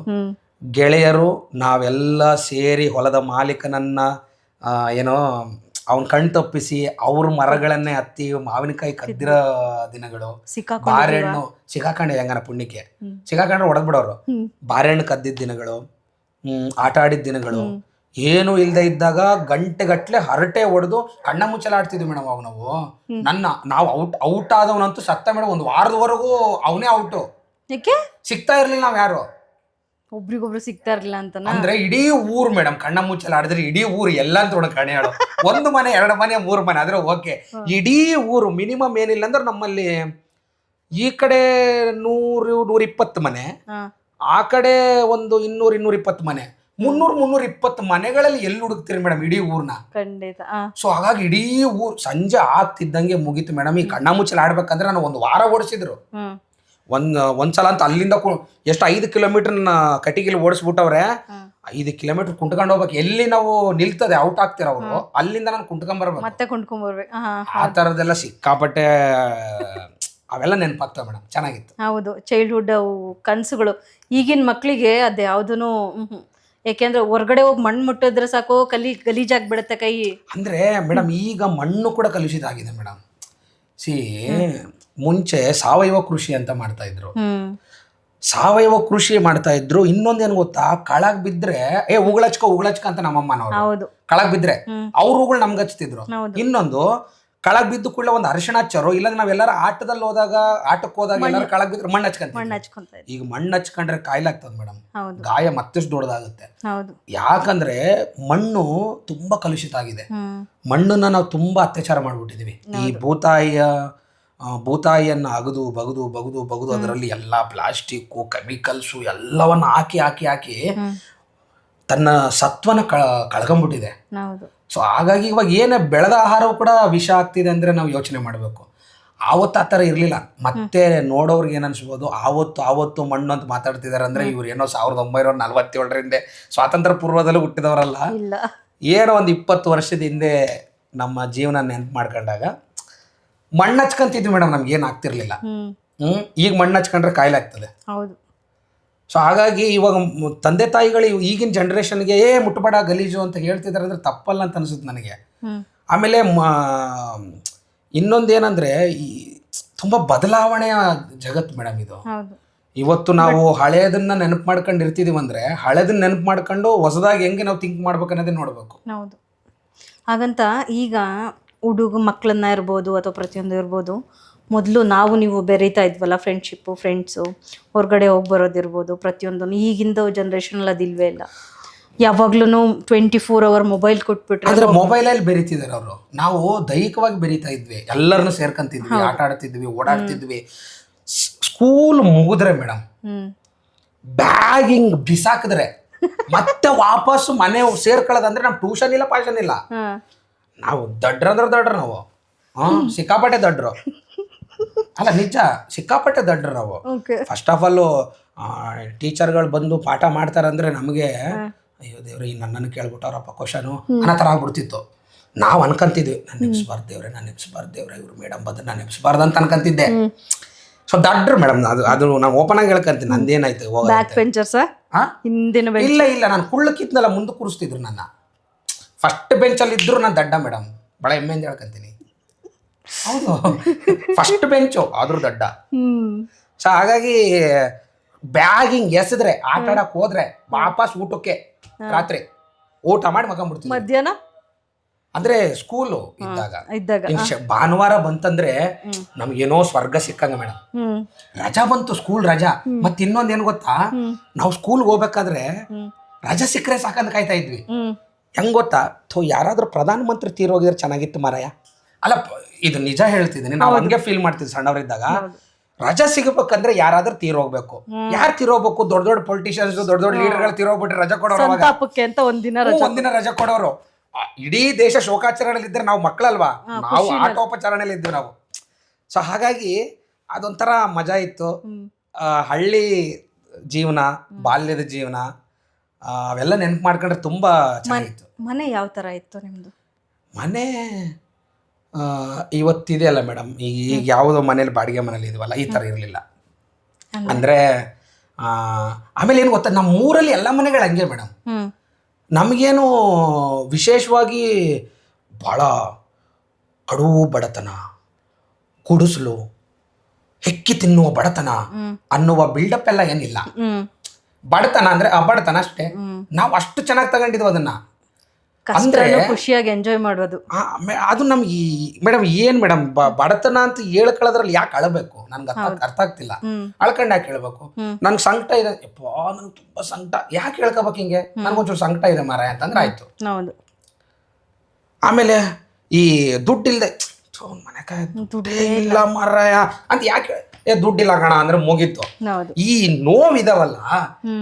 ಗೆಳೆಯರು ನಾವೆಲ್ಲ ಸೇರಿ ಹೊಲದ ಮಾಲೀಕನನ್ನ ಏನೋ ಅವನ್ ಕಣ್ ತಪ್ಪಿಸಿ ಅವ್ರ ಮರಗಳನ್ನೇ ಹತ್ತಿ ಮಾವಿನಕಾಯಿ ಕದ್ದಿರೋ ದಿನಗಳು, ಬಾರೆಹಣ್ಣು ಸಿಕ್ಕಾಕೊಂಡೆ ಹೆಂಗನ ಪುಣ್ಯಕ್ಕೆ ಸಿಕ್ಕಾಕೊಂಡ್ರೆ ಹೊಡೆದ್ಬಿಡೋರು, ಬಾರೆಹಣ್ಣು ಕದ್ದಿದ್ದ ದಿನಗಳು, ಆಟ ಆಡಿದ ದಿನಗಳು, ಏನು ಇಲ್ಲದೆ ಇದ್ದಾಗ ಗಂಟೆಗಟ್ಲೆ ಹರಟೆ ಹೊಡೆದು ಕಣ್ಣ ಮುಚ್ಚಲಾಡ್ತಿದ್ವಿ ಮೇಡಮ್. ಅವು ನಾವು ಔಟ್ ಆದವನಂತೂ ಸತ್ತ ಮೇಡಮ್, ಒಂದು ವಾರದವರೆಗೂ ಅವನೇ ಔಟು, ಸಿಗ್ತಾ ಇರ್ಲಿಲ್ಲ ನಾವ್ ಯಾರು, ಒಬ್ರಿಗೊಬ್ರು ಸಿಗ್ತಾ ಇರ್ಲಿಲ್ಲ ಅಂತ. ಅಂದ್ರೆ ಇಡೀ ಊರು ಮೇಡಮ್ ಕಣ್ಣ ಮುಚ್ಚಲ ಆಡಿದ್ರೆ ಇಡೀ ಊರು ಎಲ್ಲ ಅಂತ ಕಣೆ ಹೇಳು, 1 ಮನೆ 2 ಮನೆ 3 ಮನೆ ಆದ್ರೆ ಓಕೆ, ಇಡೀ ಊರು ಮಿನಿಮಮ್ ಏನಿಲ್ಲ ಅಂದ್ರೆ ನಮ್ಮಲ್ಲಿ ಈ ಕಡೆ 100-120 ಮನೆ, ಆ ಕಡೆ ಒಂದು 200-220 ಮನೆ, 300-320 ಮನೆಗಳಲ್ಲಿ ಎಲ್ಲಿ ಹುಡುಕ್ತಿರಿ ಮೇಡಮ್ ಇಡೀ ಊರ್ನ. ಖಂಡಿತ. ಸೊ ಹಾಗಾಗಿ ಇಡೀ ಊರ್ ಸಂಜೆ ಆಗ್ತಿದ್ದಂಗೆ ಮುಗೀತು ಮೇಡಮ್. ಈ ಕಣ್ಣ ಮುಚ್ಚಲ ಆಡ್ಬೇಕಂದ್ರೆ ನಾನು 1 ವಾರ ಓಡಿಸಿದ್ರು. ಒಂದ್ಸಲ ಅಂತ ಅಲ್ಲಿಂದ ಎಷ್ಟು 5 ಕಿಲೋಮೀಟರ್ ಕಟಿಗಿಲಿ ಓಡಿಸ್ಬಿಟ್ಟವ್ರೆ. 5 ಕಿಲೋಮೀಟರ್ ಕುಂಟ್ಕೊಂಡು ಹೋಗ್ಬೇಕು, ಎಲ್ಲಿ ನಾವು ನಿಲ್ತದೆ ಔಟ್ ಆಗ್ತಿರ ಅವರು, ಅಲ್ಲಿಂದ ನಾನು ಕುಂಟ್ಕೊಂಡ್ಬರ್ಬೇಕು, ಮತ್ತೆ ಕುಂಟ್ಕೊಂಡ್ಬರ್ಬೇಕು. ಆ ಥರದ್ದೆಲ್ಲ ಸಿಕ್ಕಾಪಟ್ಟೆ ಅವೆಲ್ಲ ನೆನಪಾಗ್ತವೆ ಮೇಡಮ್. ಚೆನ್ನಾಗಿತ್ತು. ಹೌದು, ಚೈಲ್ಡ್ಹುಡ್ ಕನಸುಗಳು. ಈಗಿನ ಮಕ್ಕಳಿಗೆ ಅದು ಯಾವುದೂ, ಯಾಕೆಂದ್ರೆ ಹೊರಗಡೆ ಹೋಗಿ ಮಣ್ಣು ಮುಟ್ಟಿದ್ರೆ ಸಾಕು ಗಲೀಜಾಗ್ಬಿಡುತ್ತೆ ಕೈ. ಅಂದ್ರೆ ಮೇಡಮ್ ಈಗ ಮಣ್ಣು ಕೂಡ ಕಲುಷಿತ ಆಗಿದೆ ಮೇಡಮ್. ಮುಂಚೆ ಸಾವಯವ ಕೃಷಿ ಅಂತ ಮಾಡ್ತಾ ಇದ್ರು, ಸಾವಯವ ಕೃಷಿ ಮಾಡ್ತಾ ಇದ್ರು. ಇನ್ನೊಂದೇನು ಗೊತ್ತಾ, ಕಳಗ್ ಬಿದ್ರೆ ಉಗುಳಚ್ಕ ಅಂತ ನಮ್ಮಮ್ಮನವ್ರು, ಕಳಗ್ ಬಿದ್ರೆ ಅವ್ರ ಉಗುಳು ನಮ್ಗೆ ಹಚ್ತಿದ್ರು. ಇನ್ನೊಂದು ಕಳಗ್ ಬಿದ್ದು ಕೂಡಲೇ ಒಂದು ಅರಿಶಿಣ ಹಚ್ಚರು, ಇಲ್ಲಾಂದ್ರೆ ನಾವೆಲ್ಲರೂ ಆಟಕ್ಕೆ ಹೋದಾಗ ಎಲ್ಲರೂ ಕಳಗ್ ಬಿದ್ರೆ ಮಣ್ಣು ಹಚ್ಕೊಂತ. ಈಗ ಮಣ್ಣು ಹಚ್ಕೊಂಡ್ರೆ ಕಾಯಿಲೆ ಆಗ್ತದೆ ಮೇಡಮ್, ಗಾಯ ಮತ್ತಷ್ಟು ದೊಡ್ಡದಾಗುತ್ತೆ. ಯಾಕಂದ್ರೆ ಮಣ್ಣು ತುಂಬಾ ಕಲುಷಿತ ಆಗಿದೆ. ಮಣ್ಣನ್ನ ನಾವು ತುಂಬಾ ಅತ್ಯಾಚಾರ ಮಾಡ್ಬಿಟ್ಟಿದೀವಿ. ಈ ಭೂತಾಯಿಯನ್ನು ಅಗದು ಬಗದು ಅದರಲ್ಲಿ ಎಲ್ಲ ಪ್ಲಾಸ್ಟಿಕ್ಕು, ಕೆಮಿಕಲ್ಸು ಎಲ್ಲವನ್ನ ಹಾಕಿ ತನ್ನ ಸತ್ವನ ಕಳ್ಕೊಂಡ್ಬಿಟ್ಟಿದೆ. ಸೊ ಹಾಗಾಗಿ ಇವಾಗ ಏನೇ ಬೆಳೆದ ಆಹಾರವು ಕೂಡ ವಿಷ ಆಗ್ತಿದೆ ಅಂದ್ರೆ ನಾವು ಯೋಚನೆ ಮಾಡಬೇಕು. ಆವತ್ತು ಆ ಥರ ಇರಲಿಲ್ಲ. ಮತ್ತೆ ನೋಡೋರ್ಗೆ ಏನು ಅನ್ಸ್ಬೋದು, ಆವತ್ತು ಮಣ್ಣು ಅಂತ ಮಾತಾಡ್ತಿದ್ದಾರೆ ಅಂದ್ರೆ ಇವ್ರು ಏನೋ 1947 ಸ್ವಾತಂತ್ರ್ಯ ಪೂರ್ವದಲ್ಲೂ ಹುಟ್ಟಿದವರಲ್ಲ, ಏನೋ ಒಂದು 20 ವರ್ಷದ ಹಿಂದೆ ನಮ್ಮ ಜೀವನ ನೆನ್ಪು ಮಾಡ್ಕೊಂಡಾಗ ಮಣ್ಣು ಹಚ್ಕೊಂತಿದ್ವಿ ಮೇಡಮ್, ನಮ್ಗೆ ಏನು ಆಗ್ತಿರ್ಲಿಲ್ಲ. ಈಗ ಮಣ್ಣು ಹಚ್ಕೊಂಡ್ರೆ ಕಾಯಿಲೆ ಆಗ್ತದೆ. ಸೊ ಹಾಗಾಗಿ ಇವಾಗ ತಂದೆ ತಾಯಿಗಳು ಈಗಿನ ಜನ್ರೇಷನ್ಗೆ ಮುಟ್ಟಬೇಡ ಗಲೀಜು ಅಂತ ಹೇಳ್ತಿದ್ದಾರೆ ಅಂದ್ರೆ ತಪ್ಪಲ್ಲ ಅಂತ ಅನ್ಸುತ್ತೆ ನನಗೆ. ಆಮೇಲೆ ಇನ್ನೊಂದೇನಂದ್ರೆ ಈ ತುಂಬಾ ಬದಲಾವಣೆಯ ಜಗತ್ತು ಮೇಡಮ್ ಇದು. ಇವತ್ತು ನಾವು ಹಳೆಯದನ್ನ ನೆನಪು ಮಾಡ್ಕೊಂಡು ಇರ್ತಿದೀವಿ ಅಂದ್ರೆ ಹಳೆದನ್ನ ನೆನಪು ಮಾಡ್ಕೊಂಡು ಹೊಸದಾಗಿ ಹೆಂಗೆ ನಾವು ಥಿಂಕ್ ಮಾಡ್ಬೇಕು ಅನ್ನೋದೇ ನೋಡ್ಬೇಕು. ಹೌದು. ಹಾಗಂತ ಈಗ ಹುಡುಗ ಮಕ್ಕಳನ್ನ ಇರ್ಬೋದು ಅಥವಾ ಪ್ರತಿಯೊಂದು ಇರ್ಬೋದು, ಮೊದಲು ನೀವು ಬೆರೀತಾ ಇದ್ವಲ್ಲ, ಫ್ರೆಂಡ್ಸು ಹೊರಗಡೆ ಹೋಗಿ ಬರೋದಿರ್ಬೋದು, ಪ್ರತಿಯೊಂದು ಈಗಿಂದ ಜನ್ರೇಷನಲ್ಲಿ ಅದಿಲ್ವೇ ಇಲ್ಲ. ಯಾವಾಗ್ಲೂ 24 hour ಮೊಬೈಲ್ ಕೊಟ್ಬಿಟ್ರೆ, ಅಂದ್ರೆ ಮೊಬೈಲಲ್ಲಿ ಬೆರೀತಿದ್ದಾರೆ ಅವರು. ನಾವು ದೈಹಿಕವಾಗಿ ಬೆರೀತಾ ಇದ್ವಿ, ಎಲ್ಲರನ್ನು ಸೇರ್ಕೊಂತಿದ್ವಿ, ಆಟ ಆಡ್ತಿದ್ವಿ, ಓಡಾಡ್ತಿದ್ವಿ. ಸ್ಕೂಲ್ ಮುಗಿದ್ರೆ ಮೇಡಮ್ ಬ್ಯಾಗ್ ಹಿಂಗ್ ಬಿಸಾಕಿದ್ರೆ ಮತ್ತೆ ವಾಪಸ್ ಮನೆ ಸೇರ್ಕೊಳ್ಳೋದಂದ್ರೆ ನಮ್ ಟ್ಯೂಷನ್ ಇಲ್ಲ, ಪಾಷನ್ ಇಲ್ಲ. ನಾವು ದಡ್ರ ನಾವು ಸಿಕ್ಕಾಪಟ್ಟೆ ದಡ್ರು ಅಲ್ಲ, ನಿಜ ಸಿಕ್ಕಾಪಟ್ಟೆ ದಡ್ರು ನಾವು. ಫಸ್ಟ್ ಆಫ್ ಆಲ್ ಟೀಚರ್ಗಳು ಬಂದು ಪಾಠ ಮಾಡ್ತಾರಂದ್ರೆ ನಮಗೆ ಅಯ್ಯೋ ದೇವ್ರೆ, ಈ ನನ್ನನ್ನು ಕೇಳ್ಬಿಟ್ಟವ್ರಪ್ಪ ಕ್ವಶನು ಅನ್ನೋ ಥರ ಆಗ್ಬಿಡ್ತಿತ್ತು. ನಾವು ಅನ್ಕೊಂತಿದ್ವಿ, ನಾನು ನೆಪ್ಸ್ಬಾರ್ದು ದೇವ್ರೆ, ಇವ್ರು ಮೇಡಮ್ ಬಂದ್ರೆ ನಾನು ನೆಪ್ಸ್ಬಾರ್ದು ಅಂತ ಅನ್ಕೊಂತಿದ್ದೆ. ಸೊ ದಡ್ರು ಮೇಡಮ್, ಅದು ನಾವು ಓಪನ್ ಆಗಿ ಹೇಳ್ಕೊಂತೀನಿ. ನಂದೇನಾಯ್ತು ಇಲ್ಲ ನಾನು ಕುಳ್ಳಕ್ಕಿದ್ನಲ್ಲ, ಮುಂದೆ ಕೂರಿಸ್ತಿದ್ರು ನನ್ನ. ಫಸ್ಟ್ ಬೆಂಚಲ್ಲಿ ಇದ್ರು ನಾನು ದಡ್ಡ ಮೇಡಮ್, ಭಾಳ ಹೆಮ್ಮೆಯಿಂದ ಹೇಳ್ಕೊಂತೀನಿ. ಹೌದು, ಫಸ್ಟ್ ಬೆಂಚು ಆದ್ರೂ ದಡ್ಡ. ಸೊ ಹಾಗಾಗಿ ಬ್ಯಾಗ್ ಹಿಂಗ್ ಎಸೆದ್ರೆ ಆಟ ಆಡಕ್ ಹೋದ್ರೆ ವಾಪಸ್ ಊಟಕ್ಕೆ ರಾತ್ರಿ ಊಟ ಮಾಡಿ ಮಕ್ಕಂಬಿಡ್ತೀವಿ. ಮಧ್ಯಾಹ್ನ ಅಂದ್ರೆ ಸ್ಕೂಲು ಇದ್ದಾಗ ಭಾನುವಾರ ಬಂತಂದ್ರೆ ನಮ್ಗೇನೋ ಸ್ವರ್ಗ ಸಿಕ್ಕಂಗ ಮೇಡಮ್. ರಜಾ ಬಂತು, ಸ್ಕೂಲ್ ರಜಾ. ಮತ್ ಇನ್ನೊಂದ್ ಏನ್ ಗೊತ್ತಾ, ನಾವು ಸ್ಕೂಲ್ಗೆ ಹೋಗ್ಬೇಕಾದ್ರೆ ರಜಾ ಸಿಕ್ಕರೆ ಸಾಕಂತ ಕಾಯ್ತಾ ಇದ್ವಿ. ಹೆಂಗ್ ಗೊತ್ತಾ, ಯಾರಾದ್ರೂ ಪ್ರಧಾನ ಮಂತ್ರಿ ತೀರೋಗಿದ್ರೆ ಚೆನ್ನಾಗಿತ್ತು ಮಾರಾಯ. ಅಲ್ಲ, ಇದು ನಿಜ ಹೇಳ್ತಿದ್ದೀನಿ, ನಾವು ಹಂಗೆ ಫೀಲ್ ಮಾಡ್ತಿದ್ವಿ ಸಣ್ಣವರಿದ್ದಾಗ. ರಜಾ ಸಿಗಬೇಕಂದ್ರೆ ಯಾರಾದ್ರೂ ತೀರೋಗ್ಬೇಕು. ಯಾರು ತೀರೋಗ್ಬೇಕು? ದೊಡ್ಡ ಪೊಲಿಟಿಷಿಯನ್ಸ್, ದೊಡ್ಡ ಲೀಡರ್ಗಳು ತೀರೋಗ್ಬಿಟ್ರೆ ರಜಾ ಕೊಡೋರು, ಒಂದಿನ ರಜಾ ಕೊಡೋರು. ಇಡೀ ದೇಶ ಶೋಕಾಚರಣೆಯಲ್ಲಿ ಇದ್ರೆ ನಾವು ಮಕ್ಕಳಲ್ವಾ, ನಾವು ಆಟೋಪಚಾರಣೆಯಲ್ಲಿ ಇದ್ವಿ ನಾವು. ಸೊ ಹಾಗಾಗಿ ಅದೊಂಥರ ಮಜಾ ಇತ್ತು. ಹಳ್ಳಿ ಜೀವನ, ಬಾಲ್ಯದ ಜೀವನ, ಅವೆಲ್ಲ ನೆನ್ಪು ಮಾಡ್ಕೊಂಡ್ರೆ ತುಂಬಾ ಚೆನ್ನಾಗಿತ್ತು. ಮನೆ ಯಾವ ಥರ ಇತ್ತು ನಿಮ್ಮದು? ಮನೆ ಇವತ್ತಿದೆ ಅಲ್ಲ ಮೇಡಮ್, ಈಗ ಯಾವುದೋ ಮನೇಲಿ ಬಾಡಿಗೆ ಮನೇಲಿ ಇದೀವಲ್ಲ ಈ ಥರ ಇರಲಿಲ್ಲ. ಅಂದರೆ ಆಮೇಲೆ ಏನು ಗೊತ್ತಾ, ನಮ್ಮ ಊರಲ್ಲಿ ಎಲ್ಲ ಮನೆಗಳು ಹಂಗೆ ಮೇಡಮ್. ನಮಗೇನು ವಿಶೇಷವಾಗಿ ಭಾಳ ಕಡುವು ಬಡತನ, ಗುಡಿಸಲು, ಹೆಕ್ಕಿ ತಿನ್ನುವ ಬಡತನ ಅನ್ನುವ ಬಿಲ್ಡಪ್ ಎಲ್ಲ ಏನಿಲ್ಲ. ಬಡತನ ಅಂದರೆ ಬಡತನ ಅಷ್ಟೇ. ನಾವು ಅಷ್ಟು ಚೆನ್ನಾಗಿ ತಗೊಂಡಿದ್ವು ಅದನ್ನ. ಅಂದ್ರೆ ಖುಷಿಯಾಗಿ ಎಂಜಾಯ್ ಮಾಡೋದು. ಅದು ನಮ್ಗೆ ಮೇಡಮ್ ಏನು ಮೇಡಮ್, ಬಡತನ ಅಂತ ಹೇಳ್ಕೊಳ್ಳೋದ್ರಲ್ಲಿ ಯಾಕೆ ಅಳಬೇಕು? ನನ್ಗೆ ಅರ್ಥ ಆಗ್ತಿಲ್ಲ. ಅಳ್ಕೊಂಡು ಯಾಕೆ ಹೇಳ್ಬೇಕು? ನನ್ಗೆ ಸಂಕಟ ಇದೆ, ಯಪ್ಪ ನನ್ಗೆ ತುಂಬಾ ಸಂಕಟ, ಯಾಕೆ ಹೇಳ್ಕೋಬೇಕು ಹಿಂಗೆ? ನನ್ಗೊಂಚೂರು ಸಂಕಟ ಇದೆ ಮಾರ ಅಂತಂದ್ರೆ ಆಯ್ತು. ಆಮೇಲೆ ಈ ದುಡ್ಡಿಲ್ದೆ ಮನೆ ದುಡ್ಡೇ ಇಲ್ಲ ಮಾರಾಯ ಅಂತ ಯಾಕೆ, ದುಡ್ಡಿಲ್ಲ ಕಣ ಅಂದ್ರೆ ಮುಗೀತು. ಈ ನೋವಿದಾವಲ್ಲ,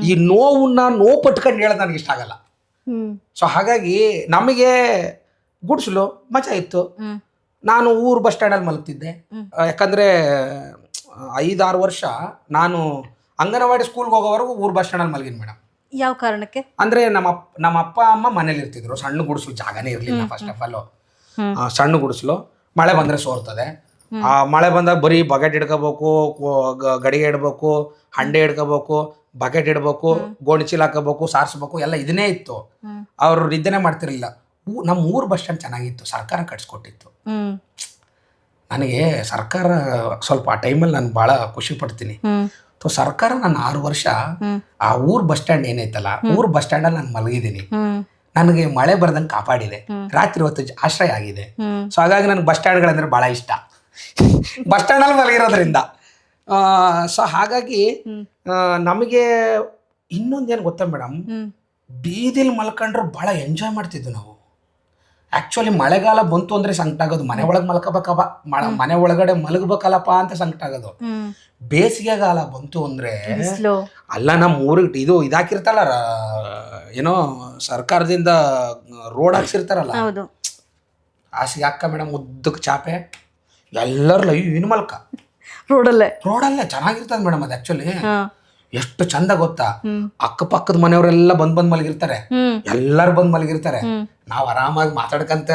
ಈ ನೋವನ್ನ ನೋವು ಪಟ್ಕೊಂಡು ಹೇಳೋದು ನನಗೆ ಇಷ್ಟ ಆಗಲ್ಲ. ಸೊ ಹಾಗಾಗಿ ನಮಗೆ ಗುಡ್ಸ್ಲು ಮಜಾ ಇತ್ತು. ನಾನು ಊರು ಬಸ್ ಸ್ಟ್ಯಾಂಡಲ್ಲಿ ಮಲಗ್ತಿದ್ದೆ. ಯಾಕಂದರೆ 5-6 ವರ್ಷ ನಾನು ಅಂಗನವಾಡಿ ಸ್ಕೂಲ್ಗೆ ಹೋಗೋವರೆಗೂ ಊರು ಬಸ್ ಸ್ಟ್ಯಾಂಡಲ್ಲಿ ಮಲಗಿನಿ ಮೇಡಮ್. ಯಾವ ಕಾರಣಕ್ಕೆ ಅಂದರೆ ನಮ್ಮ ಅಪ್ಪ ಅಮ್ಮ ಮನೇಲಿ ಇರ್ತಿದ್ರು. ಸಣ್ಣ ಗುಡಿಸ್ಲು ಜಾಗನೇ ಇರಲಿಲ್ಲ ಫಸ್ಟ್ ಆಫ್ ಆಲ್. ಸಣ್ಣ ಗುಡಿಸ್ಲು, ಮಳೆ ಬಂದರೆ ಸೋರ್ತದೆ. ಆ ಮಳೆ ಬಂದಾಗ ಬರೀ ಬಕೆಟ್ ಹಿಡ್ಕೋಬೇಕು, ಗಡಿಗೆ ಇಡ್ಬೇಕು, ಹಂಡೆ ಹಿಡ್ಕೋಬೇಕು, ಬಕೆಟ್ ಇಡ್ಬೇಕು, ಗೋಣಿಚೀಲ ಹಾಕೋಬೇಕು, ಸಾರಿಸ್ಬೇಕು, ಎಲ್ಲ ಇದನ್ನೇ ಇತ್ತು. ಅವರು ನಿದ್ದೆನೇ ಮಾಡ್ತಿರ್ಲಿಲ್ಲ. ನಮ್ಮ ಊರು ಬಸ್ ಸ್ಟ್ಯಾಂಡ್ ಚೆನ್ನಾಗಿತ್ತು, ಸರ್ಕಾರ ಕಟ್ಸ್ಕೊಟ್ಟಿತ್ತು. ನನಗೆ ಸರ್ಕಾರ ಸ್ವಲ್ಪ ಆ ಟೈಮಲ್ಲಿ ನಾನು ಭಾಳ ಖುಷಿ ಪಡ್ತೀನಿ. ಸರ್ಕಾರ ನಾನು 6 ವರ್ಷ ಆ ಊರು ಬಸ್ ಸ್ಟ್ಯಾಂಡ್ ಏನೈತಲ್ಲ, ಊರು ಬಸ್ ಸ್ಟ್ಯಾಂಡಲ್ಲಿ ನಾನು ಮಲಗಿದ್ದೀನಿ. ನನಗೆ ಮಳೆ ಬರ್ದಂಗೆ ಕಾಪಾಡಿದೆ, ರಾತ್ರಿ ಹೊತ್ತು ಆಶ್ರಯ ಆಗಿದೆ. ಸೊ ಹಾಗಾಗಿ ನನಗೆ ಬಸ್ ಸ್ಟ್ಯಾಂಡ್ಗಳಂದ್ರೆ ಭಾಳ ಇಷ್ಟ, ಬಸ್ ಸ್ಟ್ಯಾಂಡಲ್ಲಿ ಮಲಗಿರೋದ್ರಿಂದ. ಸೊ ಹಾಗಾಗಿ ನಮಗೆ ಇನ್ನೊಂದೇನು ಗೊತ್ತಾ ಮೇಡಮ್, ಬೀದಿಲಿ ಮಲ್ಕೊಂಡ್ರೆ ಭಾಳ ಎಂಜಾಯ್ ಮಾಡ್ತಿದ್ವಿ ನಾವು. ಆ್ಯಕ್ಚುಲಿ ಮಳೆಗಾಲ ಬಂತು ಅಂದರೆ ಸಂಕಟ ಆಗೋದು, ಮನೆ ಒಳಗೆ ಮಲ್ಕೋಬೇಕಪ್ಪ, ಮನೆ ಒಳಗಡೆ ಮಲಗಬೇಕಲ್ಲಪ್ಪ ಅಂತ ಸಂಕಟ ಆಗೋದು. ಬೇಸಿಗೆಗಾಲ ಬಂತು ಅಂದರೆ ಅಲ್ಲ, ನಮ್ಮ ಊರಿಗೆ ಇದಾಕಿರ್ತಲ್ಲ, ಏನೋ ಸರ್ಕಾರದಿಂದ ರೋಡ್ ಹಾಕ್ಸಿರ್ತಾರಲ್ಲ, ಹಾಸಿಗೆ ಹಾಕ ಮೇಡಮ್, ಉದ್ದಕ್ಕೆ ಚಾಪೆ, ಎಲ್ಲರೂ ಏನು ಮಲ್ಕ ರೋಡಲ್ಲೇ ಚೆನ್ನಾಗಿರ್ತದೆ ಮೇಡಮ್. ಅದು ಆ್ಯಕ್ಚುಲಿ ಎಷ್ಟು ಚಂದ ಗೊತ್ತಾ, ಅಕ್ಕಪಕ್ಕದ ಮನೆಯವರೆಲ್ಲ ಬಂದ್ ಮಲಗಿರ್ತಾರೆ, ಎಲ್ಲರೂ ಬಂದ್ ಮಲಗಿರ್ತಾರೆ. ನಾವು ಆರಾಮಾಗಿ ಮಾತಾಡ್ಕಂತ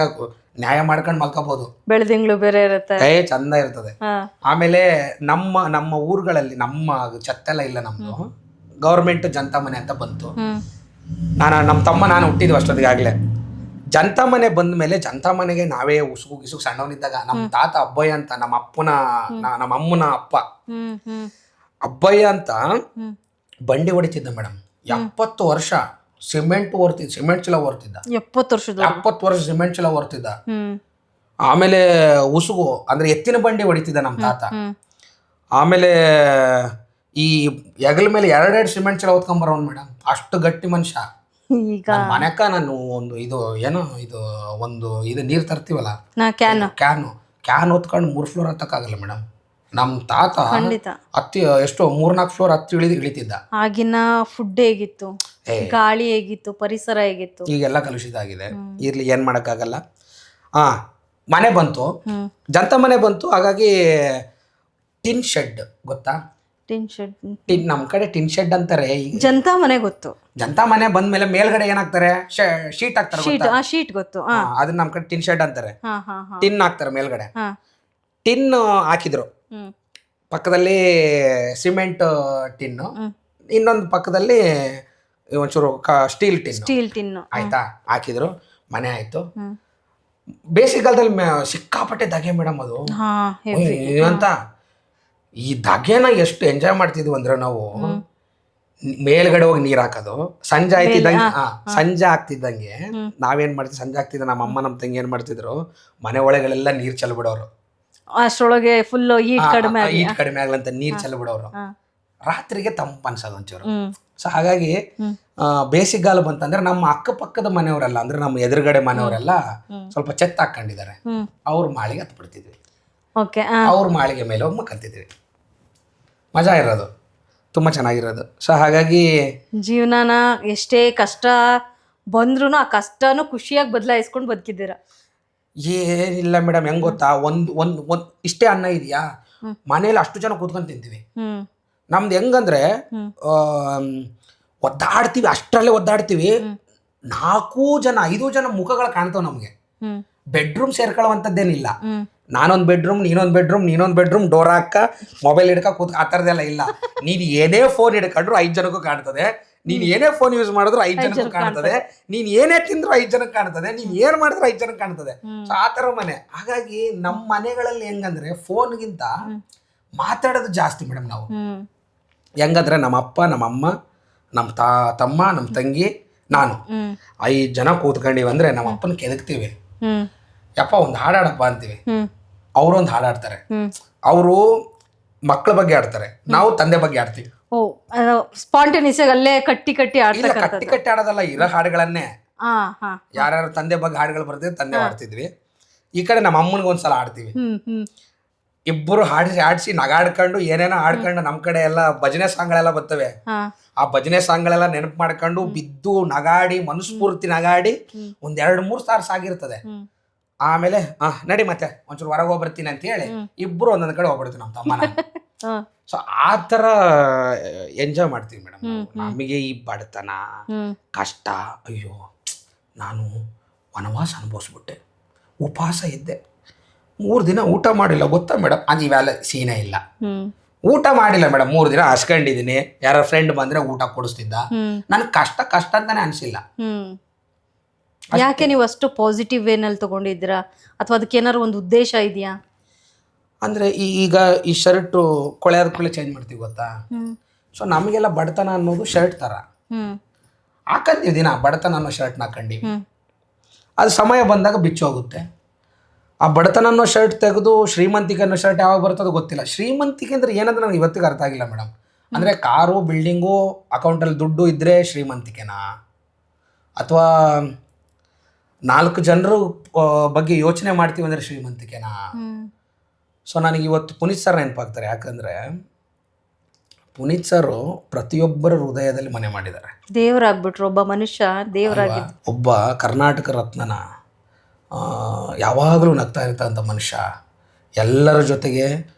ನ್ಯಾಯ ಮಾಡ್ಕೊಂಡು ಮಲ್ಕೋಬಹುದು. ಬೆಳೆದಿಂಗ್ಳು ಬೇರೆ ಇರುತ್ತೆ, ಚಂದ ಇರ್ತದೆ. ಆಮೇಲೆ ನಮ್ಮ ಊರುಗಳಲ್ಲಿ ನಮ್ಮ ಛತ್ತೆಲ್ಲ ಇಲ್ಲ, ನಮ್ದು ಗೌರ್ಮೆಂಟ್ ಜನತಾ ಮನೆ ಅಂತ ಬಂತು. ನಮ್ಮ ತಮ್ಮ ನಾನು ಹುಟ್ಟಿದ್ವಿ ಅಷ್ಟೊತ್ತಿಗೆ ಆಗ್ಲೇ. ಜನತಾ ಮನೆ ಬಂದ ಮೇಲೆ ಜನತಾ ಮನೆಗೆ ನಾವೇ ಉಸುಗು ಸಣ್ಣವನಿದ್ದಾಗ ನಮ್ಮ ತಾತ ಅಬ್ಬಯ್ಯ ಅಂತ, ನಮ್ಮ ಅಮ್ಮನ ಅಪ್ಪ ಅಬ್ಬಯ್ಯ ಅಂತ ಬಂಡಿ ಹೊಡಿತಿದ್ದ ಮೇಡಮ್. 70 ವರ್ಷ ಸಿಮೆಂಟ್ ಚೀಲ ಹೊರ್ತಿದ್ದ. 70 ವರ್ಷ ಸಿಮೆಂಟ್ ಚೀಲ ಹೊರ್ತಿದ್ದ. ಆಮೇಲೆ ಉಸುಗು ಅಂದ್ರೆ ಎತ್ತಿನ ಬಂಡಿ ಹೊಡಿತಿದ್ದ ನಮ್ಮ ತಾತ. ಆಮೇಲೆ ಈ ಹೆಗಲ ಮೇಲೆ 2 ಸಿಮೆಂಟ್ ಚೀಲ ಹೊತ್ಕೊಂಬರೋನ್ ಮೇಡಮ್, ಅಷ್ಟು ಗಟ್ಟಿ ಮನುಷ್ಯ. ಮನೆಕ ನಾನು ಒಂದು ನೀರು ತರ್ತೀವಲ್ಲ, ಕ್ಯಾನ್ ಹೊತ್ಕೊಂಡು 3 ಫ್ಲೋರ್ ಹತ್ತಕ್ಕಾಗಲ್ಲ ಮೇಡಮ್. ನಮ್ಮ ತಾತ ಎಷ್ಟೋ 3-4 ಫ್ಲೋರ್ ಇಳಿತಿದ್ದ. ಆಗಿನ ಫುಡ್ ಹೇಗಿತ್ತು, ಗಾಳಿ ಹೇಗಿತ್ತು, ಪರಿಸರ ಹೇಗಿತ್ತು? ಈಗೆಲ್ಲ ಕಲುಷಿತ ಆಗಿದೆ, ಇರ್ಲಿ ಏನ್ ಮಾಡಕ್ಕಾಗಲ್ಲ. ಮನೆ ಬಂತು, ಜನತಾ ಮನೆ ಬಂತು. ಹಾಗಾಗಿ ಟಿನ್ ಶೆಡ್ ಗೊತ್ತಾ? ಟಿನ್ ನಮ್ಮ ಕಡೆ ಟಿನ್ ಶೆಡ್ ಅಂತಾರೆ. ಜನತಾ ಮನೆ ಗೊತ್ತು. ಜನತಾ ಮನೆ ಬಂದ್ಮೇಲೆ ಮೇಲ್ಗಡೆ ಏನಾಗ್ತಾರೆ, ಶೀಟ್ ಹಾಕ್ತಾರೆ, ಶೀಟ್ ಗೊತ್ತು. ಅದನ್ನ ನಮ್ಮ ಕಡೆ ಟಿನ್ ಶೆಡ್ ಅಂತಾರೆ. ಟಿನ್ ಹಾಕ್ತಾರೆ ಮೇಲ್ಗಡೆ. ಟಿನ್ ಹಾಕಿದ್ರು, ಪಕ್ಕದಲ್ಲಿ ಸಿಮೆಂಟ್ ಟಿನ್ನು, ಇನ್ನೊಂದು ಪಕ್ಕದಲ್ಲಿ ಒಂಚೂರು ಸ್ಟೀಲ್ ಟಿನ್ ಆಯ್ತಾ, ಹಾಕಿದ್ರು. ಮನೆ ಆಯ್ತು. ಬೇಸಿಗೆಗಾಲದಲ್ಲಿ ಸಿಕ್ಕಾಪಟ್ಟೆ ಧಗೆ ಮೇಡಮ್ ಅದು ಅಂತ. ಈ ಧಗೆನ ಎಷ್ಟು ಎಂಜಾಯ್ ಮಾಡ್ತಿದ್ವಿ ಅಂದ್ರೆ ನಾವು, ಮೇಲ್ಗಡೆ ಹೋಗಿ ನೀರ್ ಹಾಕೋದು. ಸಂಜೆ ಆಗ್ತಿದ್ದಂಗೆ ನಾವೇನ್ ಮಾಡ್ತೀವಿ, ಸಂಜೆ ಆಗ್ತಿದ್ದ ನಮ್ಮ ಅಮ್ಮ ನಮ್ಮ ತಂಗಿ ಏನ್ ಮಾಡ್ತಿದ್ರು, ಮನೆ ಒಳಗಳೆಲ್ಲ ನೀರ್ ಚೆಲ್ಬಿಡೋರು. ಅಷ್ಟರೊಳಗೆ ಫುಲ್ ಹೀಟ್ ಕಡಿಮೆ ಆಗ್ಲಂತ ನೀರ್ ಚೆಲ್ಬಿಡೋರು. ರಾತ್ರಿಗೆ ತಂಪು ಅನ್ಸೋದು ಒಂಚೂರು. ಸೊ ಹಾಗಾಗಿ ಬೇಸಿಗೆಗಾಲ ಬಂತಂದ್ರೆ ನಮ್ಮ ಅಕ್ಕಪಕ್ಕದ ಮನೆಯವರೆಲ್ಲ, ಅಂದ್ರೆ ನಮ್ಮ ಎದುರುಗಡೆ ಮನೆಯವರೆಲ್ಲ ಸ್ವಲ್ಪ ಚೆತ್ತ ಹಾಕೊಂಡಿದ್ದಾರೆ, ಅವ್ರ ಮಾಳಿಗೆ ಹತ್ ಬಿಡ್ತಿದ್ವಿ. ಅವ್ರ ಮಾಳಿಗೆ ಮೇಲೆ ಹೋಗಿ ಮಕ್ಕಂತಿದ್ವಿ. ಮಜಾ ಇರೋದು, ತುಂಬಾ ಚೆನ್ನಾಗಿರೋದು. ಸೊ ಹಾಗಾಗಿ ಜೀವನನ ಎಷ್ಟೇ ಕಷ್ಟ ಬಂದ್ರು ಆ ಕಷ್ಟನೂ ಖುಷಿಯಾಗಿ ಬದಲಾಯಿಸ್ಕೊಂಡು ಬದುಕಿದ್ದೀರಾ. ಏನಿಲ್ಲ ಮೇಡಮ್, ಹೆಂಗ್ ಗೊತ್ತಾ, ಒಂದ್ ಇಷ್ಟೇ ಅನ್ನ ಇದೆಯಾ, ಮನೇಲಿ ಅಷ್ಟು ಜನ ಕೂತ್ಕೊಂಡು ತಿಂತೀವಿ. ನಮ್ದು ಹೆಂಗಂದ್ರೆ ಒದ್ದಾಡ್ತೀವಿ, ಅಷ್ಟರಲ್ಲೇ ಒದ್ದಾಡ್ತೀವಿ. 4 ಜನ 5 ಜನ ಮುಖಗಳು ಕಾಣ್ತಾವ ನಮಗೆ. ಬೆಡ್ರೂಮ್ ಸೇರ್ಕೊಳ್ಳುವಂಥದ್ದೇನಿಲ್ಲ. ನಾನೊಂದು ಬೆಡ್ರೂಮ್, ನೀನೊಂದು ಬೆಡ್ರೂಮ್, ನೀನೊಂದು ಬೆಡ್ರೂಮ್, ಡೋರ್ ಹಾಕ, ಮೊಬೈಲ್ ಹಿಡ್ಕ ಕೂತ್, ಆ ಥರದ್ದೆಲ್ಲ ಇಲ್ಲ. ನೀನು ಏನೇ ಫೋನ್ ಹಿಡ್ಕೊಂಡ್ರು 5 ಜನಕ್ಕೂ ಕಾಣ್ತದೆ. ನೀನು ಏನೇ ಫೋನ್ ಯೂಸ್ ಮಾಡಿದ್ರು 5 ಜನಕ್ಕೂ ಕಾಣ್ತದೆ. ನೀನು ಏನೇ ತಿಂದ್ರು 5 ಜನಕ್ಕೆ ಕಾಣ್ತದೆ. ನೀನು ಏನು ಮಾಡಿದ್ರು 5 ಜನಕ್ಕೆ ಕಾಣ್ತದೆ. ಸೊ ಆ ಥರ ಮನೆ. ಹಾಗಾಗಿ ನಮ್ಮ ಮನೆಗಳಲ್ಲಿ ಹೆಂಗಂದ್ರೆ ಫೋನ್ಗಿಂತ ಮಾತಾಡೋದು ಜಾಸ್ತಿ ಮೇಡಮ್. ನಾವು ಹೆಂಗಂದ್ರೆ ನಮ್ಮ ಅಪ್ಪ, ನಮ್ಮ ಅಮ್ಮ, ನಮ್ಮ ತಮ್ಮ, ನಮ್ಮ ತಂಗಿ, ನಾನು 5 ಜನ ಕೂತ್ಕೊಂಡಿವಂದ್ರೆ ನಮ್ಮ ಅಪ್ಪನ ಕೆದಕ್ತೀವಿ. ಯಪ್ಪ ಒಂದು ಹಾಡಾಡಪ್ಪ ಅಂತೀವಿ. ಅವರೊಂದು ಹಾಡಾಡ್ತಾರೆ. ಅವರು ಮಕ್ಕಳ ಬಗ್ಗೆ ಆಡ್ತಾರೆ, ನಾವು ತಂದೆ ಬಗ್ಗೆ ಆಡ್ತೀವಿ. ಸ್ಪಾಂಟೇನಿಯಸ್ ಅಲ್ಲೇ ಕಟ್ಟಿ ಕಟ್ಟಿ ಆಡೋದಲ್ಲ, ಇರೋ ಹಾಡುಗಳನ್ನೇ. ಯಾರ್ಯಾರು ತಂದೆ ಬಗ್ಗೆ ಹಾಡುಗಳು ಬರ್ತಿದ್ವಿ, ತಂದೆ ಆಡ್ತಿದ್ವಿ. ಈ ಕಡೆ ನಮ್ಮ ಅಮ್ಮನಿಗೆ ಒಂದ್ಸಲ ಆಡ್ತೀವಿ. ಇಬ್ಬರು ಆಡಿಸಿ ನಗಾಡ್ಕೊಂಡು ಏನೇನೋ ಆಡ್ಕೊಂಡು, ನಮ್ಮ ಕಡೆ ಎಲ್ಲ ಭಜನೆ ಸಾಂಗ್ಗಳೆಲ್ಲ ಬರ್ತವೆ. ಆ ಭಜನೆ ಸಾಂಗ್ಗಳೆಲ್ಲ ನೆನಪು ಮಾಡ್ಕೊಂಡು ಬಿದ್ದು ನಗಾಡಿ, ಮನಸ್ಫೂರ್ತಿ ನಗಾಡಿ 1-2-3 ತಾಸು ಆಗಿರ್ತದೆ. ಆಮೇಲೆ ನಡಿ ಮತ್ತೆ ಒಂಚೂರು ಹೊರಗೆ ಹೋಗ್ಬರ್ತೀನಿ ಅಂತ ಹೇಳಿ ಇಬ್ರು ಒಂದೊಂದ್ ಕಡೆ ಹೋಗ್ಬಿಡ್ತೀವಿ ನಮ್ಮ ತಮ್ಮನ. ಸೊ ಆ ಥರ ಎಂಜಾಯ್ ಮಾಡ್ತೀವಿ ಮೇಡಮ್. ನಮಗೆ ಈ ಬಡತನ ಕಷ್ಟ, ಅಯ್ಯೋ ನಾನು ವನವಾಸ ಅನುಭವಿಸ್ಬಿಟ್ಟೆ, ಉಪವಾಸ ಇದ್ದೆ, 3 ದಿನ ಊಟ ಮಾಡಿಲ್ಲ ಗೊತ್ತಾ ಮೇಡಮ್. ಅದು ಇವೆಲ್ಲ ಸೀನೇ ಇಲ್ಲ. ಊಟ ಮಾಡಿಲ್ಲ ಮೇಡಮ್, 3 ದಿನ ಹಸ್ಕೊಂಡಿದ್ದೀನಿ. ಯಾರ ಫ್ರೆಂಡ್ ಬಂದ್ರೆ ಊಟ ಕೊಡಿಸ್ತಿದ್ದ. ನನ್ಗೆ ಕಷ್ಟ ಅಂತಾನೆ ಅನ್ಸಿಲ್ಲ. ಯಾಕೆ ನೀವು ಅಷ್ಟು ಪಾಸಿಟಿವ್ ವೇನಲ್ಲಿ ತಗೊಂಡಿದ್ದೀರಾ, ಅಥವಾ ಅದಕ್ಕೆ ಏನಾದ್ರು ಒಂದು ಉದ್ದೇಶ ಇದೆಯಾ? ಅಂದ್ರೆ ಈಗ ಈ ಶರ್ಟ್ ಕೊಳೆಯಾದ ಕೂಡಲೇ ಚೇಂಜ್ ಮಾಡ್ತೀವಿ ಗೊತ್ತಾ. ಸೊ ನಮಗೆಲ್ಲ ಬಡತನ ಅನ್ನೋದು ಶರ್ಟ್ ತರ ಹಾಕಂತೀವಿ. ದಿನ ಬಡತನ ಅನ್ನೋ ಶರ್ಟ್ನ ಹಾಕೊಂಡಿವಿ. ಅದು ಸಮಯ ಬಂದಾಗ ಬಿಚ್ಚೋಗುತ್ತೆ. ಆ ಬಡತನ ಅನ್ನೋ ಶರ್ಟ್ ತೆಗೆದು ಶ್ರೀಮಂತಿಕೆ ಅನ್ನೋ ಶರ್ಟ್ ಯಾವಾಗ ಬರ್ತದೋ ಗೊತ್ತಿಲ್ಲ. ಶ್ರೀಮಂತಿಕೆ ಅಂದ್ರೆ ಏನಂದ್ರೆ ನನಗೆ ಇವತ್ತಿಗೆ ಅರ್ಥ ಆಗಿಲ್ಲ ಮೇಡಮ್. ಅಂದರೆ ಕಾರು, ಬಿಲ್ಡಿಂಗು, ಅಕೌಂಟಲ್ಲಿ ದುಡ್ಡು ಇದ್ದರೆ ಶ್ರೀಮಂತಿಕೆನಾ, ಅಥವಾ 4 ಜನರು ಬಗ್ಗೆ ಯೋಚನೆ ಮಾಡ್ತೀವಿ ಅಂದರೆ ಶ್ರೀಮಂತಿಕೆನಾ? ಸೊ ನನಗೆ ಇವತ್ತು ಪುನೀತ್ ಸರ್ ನೆನಪಾಗ್ತಾರೆ. ಯಾಕಂದರೆ ಪುನೀತ್ ಸರು ಪ್ರತಿಯೊಬ್ಬರ ಹೃದಯದಲ್ಲಿ ಮನೆ ಮಾಡಿದ್ದಾರೆ. ದೇವರಾಗ್ಬಿಟ್ರು, ಒಬ್ಬ ಮನುಷ್ಯ ದೇವರಾಗಿದ್ದು. ಒಬ್ಬ ಕರ್ನಾಟಕ ರತ್ನನ, ಯಾವಾಗಲೂ ನಗ್ತಾ ಇರ್ತಂಥ ಮನುಷ್ಯ, ಎಲ್ಲರ ಜೊತೆಗೆ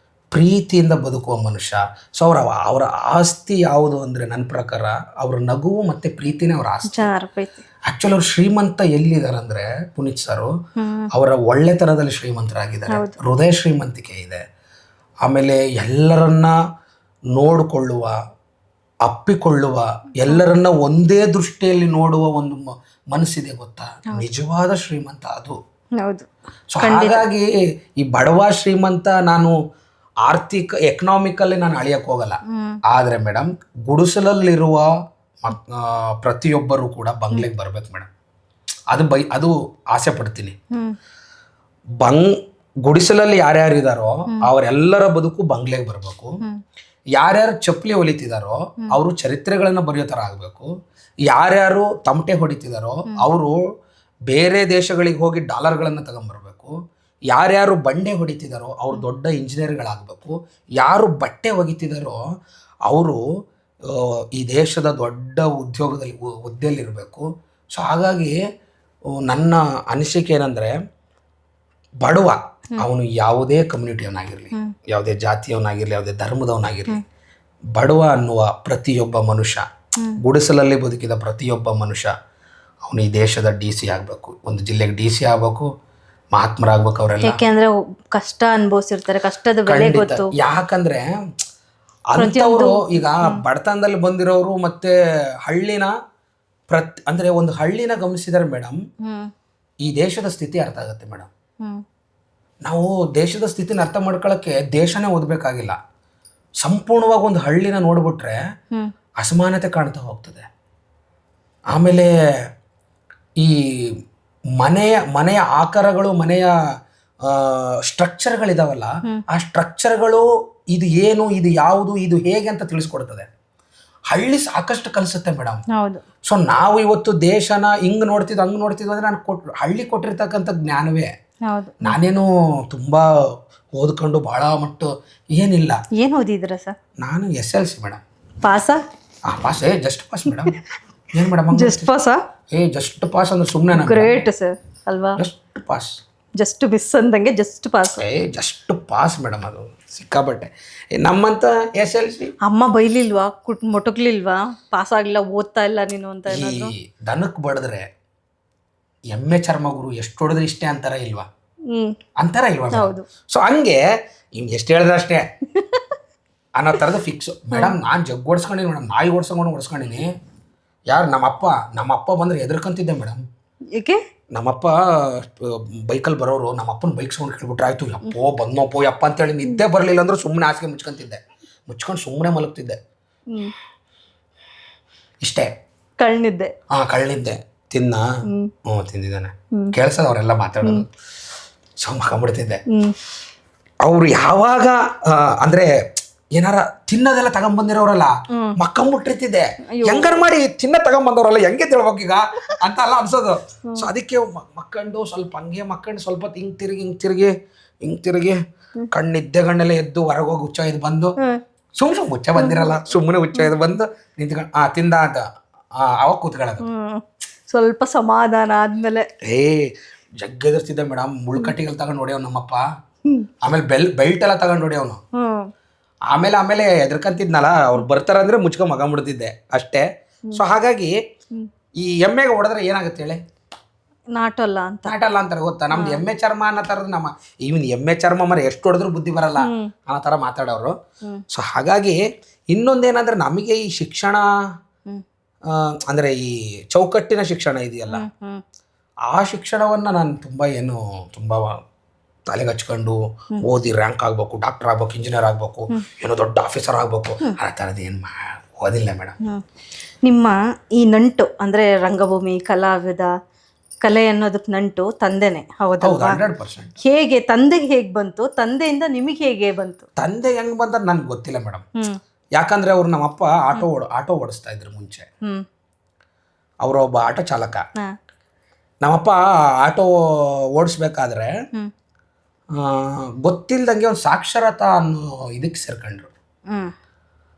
ಪ್ರೀತಿಯಿಂದ ಬದುಕುವ ಮನುಷ್ಯ. ಸೊ ಅವರ ಆಸ್ತಿ ಯಾವುದು ಅಂದರೆ ನನ್ನ ಪ್ರಕಾರ ಅವರ ನಗುವು ಮತ್ತು ಪ್ರೀತಿನೇ ಅವರ ಆಸ್ತಿ. ಆ್ಯಕ್ಚುಲಿ ಅವ್ರು ಶ್ರೀಮಂತ ಎಲ್ಲಿದ್ದಾರೆ ಅಂದರೆ ಪುನೀತ್ ಸರು ಅವರ ಒಳ್ಳೆತನದಲ್ಲಿ ಶ್ರೀಮಂತರಾಗಿದ್ದಾರೆ. ಹೃದಯ ಶ್ರೀಮಂತಿಕೆ ಇದೆ. ಆಮೇಲೆ ಎಲ್ಲರನ್ನ ನೋಡಿಕೊಳ್ಳುವ, ಅಪ್ಪಿಕೊಳ್ಳುವ, ಎಲ್ಲರನ್ನ ಒಂದೇ ದೃಷ್ಟಿಯಲ್ಲಿ ನೋಡುವ ಒಂದು ಮನಸ್ಸಿದೆ ಗೊತ್ತಾ, ನಿಜವಾದ ಶ್ರೀಮಂತ ಅದು. ಸೊ ಹಾಗಾಗಿ ಈ ಬಡವ ಶ್ರೀಮಂತ ನಾನು ಎಕನಾಮಿಕಲ್ಲಿ ನಾನು ಅಳಿಯಕ್ಕೆ ಹೋಗಲ್ಲ. ಆದರೆ ಮೇಡಮ್ ಗುಡಿಸಲಲ್ಲಿರುವ ಪ್ರತಿಯೊಬ್ಬರು ಕೂಡ ಬಂಗ್ಲೆಗೆ ಬರ್ಬೇಕು ಮೇಡಮ್. ಅದು ಆಸೆ ಪಡ್ತೀನಿ. ಗುಡಿಸಲಲ್ಲಿ ಯಾರ್ಯಾರು ಇದ್ದಾರೋ ಅವರೆಲ್ಲರ ಬದುಕು ಬಂಗ್ಲೆಗೆ ಬರಬೇಕು. ಯಾರ್ಯಾರು ಚಪ್ಪಲಿ ಹೊಲಿತಿದಾರೋ ಅವರು ಚರಿತ್ರೆಗಳನ್ನು ಬರೆಯೋ ಥರ ಆಗಬೇಕು. ಯಾರ್ಯಾರು ತಮಟೆ ಹೊಡಿತಿದಾರೋ ಅವರು ಬೇರೆ ದೇಶಗಳಿಗೆ ಹೋಗಿ ಡಾಲರ್ಗಳನ್ನು ತಗೊಂಬರ್ಬೇಕು. ಯಾರ್ಯಾರು ಬಂಡೆ ಹೊಡಿತಿದಾರೋ ಅವ್ರು ದೊಡ್ಡ ಇಂಜಿನಿಯರ್ಗಳಾಗಬೇಕು. ಯಾರು ಬಟ್ಟೆ ಒಗಿತಿದಾರೋ ಅವರು ಈ ದೇಶದ ದೊಡ್ಡ ಹುದ್ದೆಯಲ್ಲಿರಬೇಕು. ಸೊ ಹಾಗಾಗಿ ನನ್ನ ಅನಿಸಿಕೆ ಏನಂದರೆ, ಬಡವ ಅವನು ಯಾವುದೇ ಕಮ್ಯುನಿಟಿಯವನಾಗಿರಲಿ, ಯಾವುದೇ ಜಾತಿಯವನಾಗಿರಲಿ, ಯಾವುದೇ ಧರ್ಮದವನಾಗಿರಲಿ, ಬಡವ ಅನ್ನುವ ಪ್ರತಿಯೊಬ್ಬ ಮನುಷ್ಯ, ಗುಡಿಸಲಲ್ಲಿ ಬದುಕಿದ ಪ್ರತಿಯೊಬ್ಬ ಮನುಷ್ಯ ಅವನು ಈ ದೇಶದ DC ಆಗಬೇಕು. ಒಂದು ಜಿಲ್ಲೆಗೆ DC ಆಗಬೇಕು, ಮಹಾತ್ಮರಾಗಬೇಕು ಅವರೆಲ್ಲ. ಯಾಕೆಂದ್ರೆ ಕಷ್ಟ ಅನುಭವಿಸಿರ್ತಾರೆ, ಕಷ್ಟದ ಬೆಲೆ ಗೊತ್ತು. ಯಾಕಂದ್ರೆ ಅಂಥವರು ಈಗ ಬಡತನದಲ್ಲಿ ಬಂದಿರೋರು ಮತ್ತೆ ಹಳ್ಳಿನ ಅಂದ್ರೆ ಒಂದು ಹಳ್ಳಿನ ಗಮನಿಸಿದರೆ ಮೇಡಮ್ ಈ ದೇಶದ ಸ್ಥಿತಿ ಅರ್ಥ ಆಗುತ್ತೆ ಮೇಡಮ್. ನಾವು ದೇಶದ ಸ್ಥಿತಿನ ಅರ್ಥ ಮಾಡ್ಕೊಳ್ಳೋಕ್ಕೆ ದೇಶನೇ ಓದಬೇಕಾಗಿಲ್ಲ. ಸಂಪೂರ್ಣವಾಗಿ ಒಂದು ಹಳ್ಳಿನ ನೋಡ್ಬಿಟ್ರೆ ಅಸಮಾನತೆ ಕಾಣ್ತಾ ಹೋಗ್ತದೆ. ಆಮೇಲೆ ಈ ಮನೆಯ ಆಕಾರಗಳು, ಮನೆಯ ಸ್ಟ್ರಕ್ಚರ್ಗಳಿದಾವಲ್ಲ, ಆ ಸ್ಟ್ರಕ್ಚರ್ಗಳು ಇದು ಏನು, ಇದು ಯಾವುದು, ಇದು ಹೇಗೆ ಅಂತ ತಿಳಿಸ್ಕೊಡ್ತದೆ. ಹಳ್ಳಿ ಸಾಕಷ್ಟು ಕಲಿಸುತ್ತೆ ಮೇಡಮ್. ಸೊ ನಾವು ಇವತ್ತು ದೇಶನ ಹಿಂಗ್ ನೋಡ್ತಿದ್ವಿ ಹಂಗ್ ನೋಡ್ತಿದ್ವಿ ಅಂದ್ರೆ ಹಳ್ಳಿ ಕೊಟ್ಟಿರ್ತಕ್ಕಂಥ ಜ್ಞಾನವೇ. ನಾನೇನು ತುಂಬಾ ಓದ್ಕೊಂಡು ಬಹಳ ಮಟ್ಟು ಏನಿಲ್ಲ. ಏನ್ ಓದಿದ್ರ ಸರ್? ನಾನು SLC ಮೇಡಮ್. ಪಾಸಾ? ಪಾಸ್. Just pass madam. ಏನ್ ಮೇಡಮ್ ಜಸ್ಟ್ ಪಾಸಾ? ಜಸ್ಟ್ ಪಾಸ್ ಅಂದ್ರೆ ಸುಮ್ಮನೆ ಗ್ರೇಟ್ ಸರ್ ಅಲ್ವಾ? ಜಸ್ಟ್ ಪಾಸ್, ಜಸ್ಟ್ ಮಿಸ್ ಅಂದಂಗೆ just pass. Just pass madam. ಅದು ಸಿಕ್ಕಾಪಟ್ಟೆ. ನಮ್ಮಂತ SLC ಅಮ್ಮ ಬೈಲಿಲ್ವಾ, ಮೊಟಕ್ಲಿಲ್ವಾ, ಪಾಸ್ ಆಗ್ಲಿಲ್ಲ, ಓದ್ತಾ ಇಲ್ಲ ನೀನು ಅಂತ ಈ ಏನಾದ್ರು? ದನಕ್ಕೆ ಬಡಿದ್ರೆ ಎಮ್ಮೆ ಚರ್ಮ ಗುರು ಎಷ್ಟು ಹೊಡೆದ್ರೆ ಇಷ್ಟೇ ಅಂತಾರ ಇಲ್ವಾ? ಅಂತಾರ ಇಲ್ವಾ? ಸೊ ಹಂಗೆ ಹಿಂಗೆ ಎಷ್ಟು ಹೇಳಿದ್ರೆ ಅಷ್ಟೇ ಅನ್ನೋ ಥರದ ಫಿಕ್ಸು. ಮೇಡಮ್ ನಾನು ಜಗ್ ಓಡಿಸ್ಕೊಂಡಿನಿ ಮೇಡಮ್, ನಾಯಿ ಓಡಿಸ್ಕೊಂಡಿನಿ. ಯಾರು ನಮ್ಮಪ್ಪ ಬಂದರೆ ಹೆದರ್ಕೊಂತಿದ್ದೆ ಮೇಡಮ್. ಏಕೆ? ನಮ್ಮಪ್ಪ ಬೈಕಲ್ಲಿ ಬರೋರು ನಮ್ಮಪ್ಪನ ಬೈಕ್ ಸೌಂಡ್ ಕೇಳ್ಬಿಟ್ರೆ ಆಯ್ತು, ಯಪ್ಪೋ ಬಂದೋಪೋ ಯಪ್ಪ ಅಂತೇಳಿ ನಿದ್ದೆ ಬರಲಿಲ್ಲ ಅಂದ್ರೆ ಸುಮ್ಮನೆ ಹಾಸಿಗೆ ಮುಚ್ಕೊಂಡು ಸುಮ್ಮನೆ ಮಲಗ್ತಿದ್ದೆ. ಇಷ್ಟೇ. ಕಳ್ನಿದ್ದೆ. ಕಳ್ಳಿದ್ದೆ. ತಿಂದಿದ್ದಾನೆ. ಕೇಳಿಸೋದು ಅವರೆಲ್ಲ ಮಾತಾಡೋದು. ಮಕ್ಕೊಂಬಿಡ್ತಿದ್ದೆ. ಅವರು ಯಾವಾಗ ಅಂದರೆ ಏನಾರ ತಿನ್ನೋದೆಲ್ಲ ತಗೊಂಬಂದಿರೋರಲ್ಲ ಮಕ್ಕೊಂಬಿಟ್ಟಿರ್ತಿದ್ದೆ. ಹೆಂಗಾರ ಮಾಡಿ ತಗೊಂಬಂದವ್ರಲ್ಲ ಹೆಂಗೆ ತಿಳ್ಬೇಕು ಈಗ ಅಂತ ಎಲ್ಲ ಅನ್ಸೋದು. ಸೊ ಅದಕ್ಕೆ ಮಕ್ಕಂಡು ಸ್ವಲ್ಪ ಹಂಗೆ ಮಕ್ಕಂಡು ಸ್ವಲ್ಪ ಹಿಂಗೆ ತಿರುಗಿ ಕಣ್ಣಿದ್ದೆಗಣ್ಣೆಲ್ಲ ಎದ್ದು ಹೊರಗೆ ಹೋಗಿ ಹುಚ್ಚ ಇದು ಬಂದು ಸುಮ್ಮನೆ ಹುಚ್ಚ ಬಂದಿರಲ್ಲ, ಸುಮ್ಮನೆ ಹುಚ್ಚ ಇದು ಬಂದು ನಿಂತ್ಕೊಂಡು ತಿಂದ ಅಂತ ಅವಾಗ ಕೂತ್ಕೊಳ್ಳೋದು. ಸ್ವಲ್ಪ ಸಮಾಧಾನ ಆದ್ಮೇಲೆ ಜಗ್ಗೆದರ್ತಿದ್ದೆ ಮೇಡಮ್. ಮುಳ್ಕಟ್ಟಿಗೆಲ್ಲ ತಗೊಂಡು ಹೊಡೆಯವ್ ನಮ್ಮಪ್ಪ. ಆಮೇಲೆ ಬೆಲ್ಟ್ ಎಲ್ಲ ತಗೊಂಡು ಹೊಡೆಯವನು. ಆಮೇಲೆ ಎದ್ರಕಂತಿದ್ನಲ್ಲ, ಅವ್ರು ಬರ್ತಾರಂದ್ರೆ ಮುಚ್ಕೊ ಮಗ ಮುಡ್ತಿದ್ದೆ ಅಷ್ಟೇ. ಸೊ ಹಾಗಾಗಿ ಈ ಎಮ್ಮೆಗೆ ಹೊಡೆದ್ರೆ ಏನಾಗುತ್ತೆ ಹೇಳಿ? ನಾಟಲ್ಲ ಅಂತಾರೆ ಗೊತ್ತಾ? ನಮ್ದು ಎಮ್ಮೆ ಚರ್ಮ ಅನ್ನೋ ಥರದ್ದು ಇವನ್ ಎಮ್ಮೆ ಚರ್ಮ ಮರ ಎಷ್ಟು ಹೊಡೆದ್ರು ಬುದ್ಧಿ ಬರಲ್ಲ ಅನ್ನೋ ಥರ ಮಾತಾಡೋರು. ಸೊ ಹಾಗಾಗಿ ಇನ್ನೊಂದೇನಂದ್ರೆ ನಮಗೆ ಈ ಶಿಕ್ಷಣ ಅಂದರೆ ಈ ಚೌಕಟ್ಟಿನ ಶಿಕ್ಷಣ ಇದೆಯಲ್ಲ, ಆ ಶಿಕ್ಷಣವನ್ನು ನಾನು ತುಂಬ ತಲೆಗೆ ಹಚ್ಕೊಂಡು ಓದಿ ರ್ಯಾಂಕ್ ಆಗಬೇಕು, ಡಾಕ್ಟರ್ ಆಗ್ಬೇಕು, ಇಂಜಿನಿಯರ್ ಆಗಬೇಕು, ಏನೋ ದೊಡ್ಡ ಆಫೀಸರ್ ಆಗಬೇಕು ಆ ಥರದ್ದು ಏನು ಓದಿಲ್ಲ ಮೇಡಮ್. ನಿಮ್ಮ ಈ ನಂಟು ಅಂದರೆ ರಂಗಭೂಮಿ ಕಲೆ ಅನ್ನೋದಕ್ಕೆ ನಂಟು ತಂದೆನೇ ಹೌದಲ್ವಾ? 100%. ಹೇಗೆ ತಂದೆಗೆ ಹೇಗೆ ಬಂತು, ತಂದೆಯಿಂದ ನಿಮಗೆ ಹೇಗೆ ಬಂತು? ತಂದೆ ಹೆಂಗೆ ಬಂತ ನನಗೆ ಗೊತ್ತಿಲ್ಲ ಮೇಡಮ್. ಯಾಕಂದರೆ ಅವ್ರು ನಮ್ಮಪ್ಪ ಆಟೋ ಓಡಿಸ್ತಾ ಇದ್ರು ಮುಂಚೆ. ಅವರೊಬ್ಬ ಆಟೋ ಚಾಲಕ. ನಮ್ಮಪ್ಪ ಆಟೋ ಓಡಿಸ್ಬೇಕಾದ್ರೆ ಗೊತ್ತಿಲ್ದಂಗೆ ಒಂದು ಸಾಕ್ಷರತಾ ಅನ್ನೋ ಇದಕ್ಕೆ ಸೇರ್ಕೊಂಡ್ರು.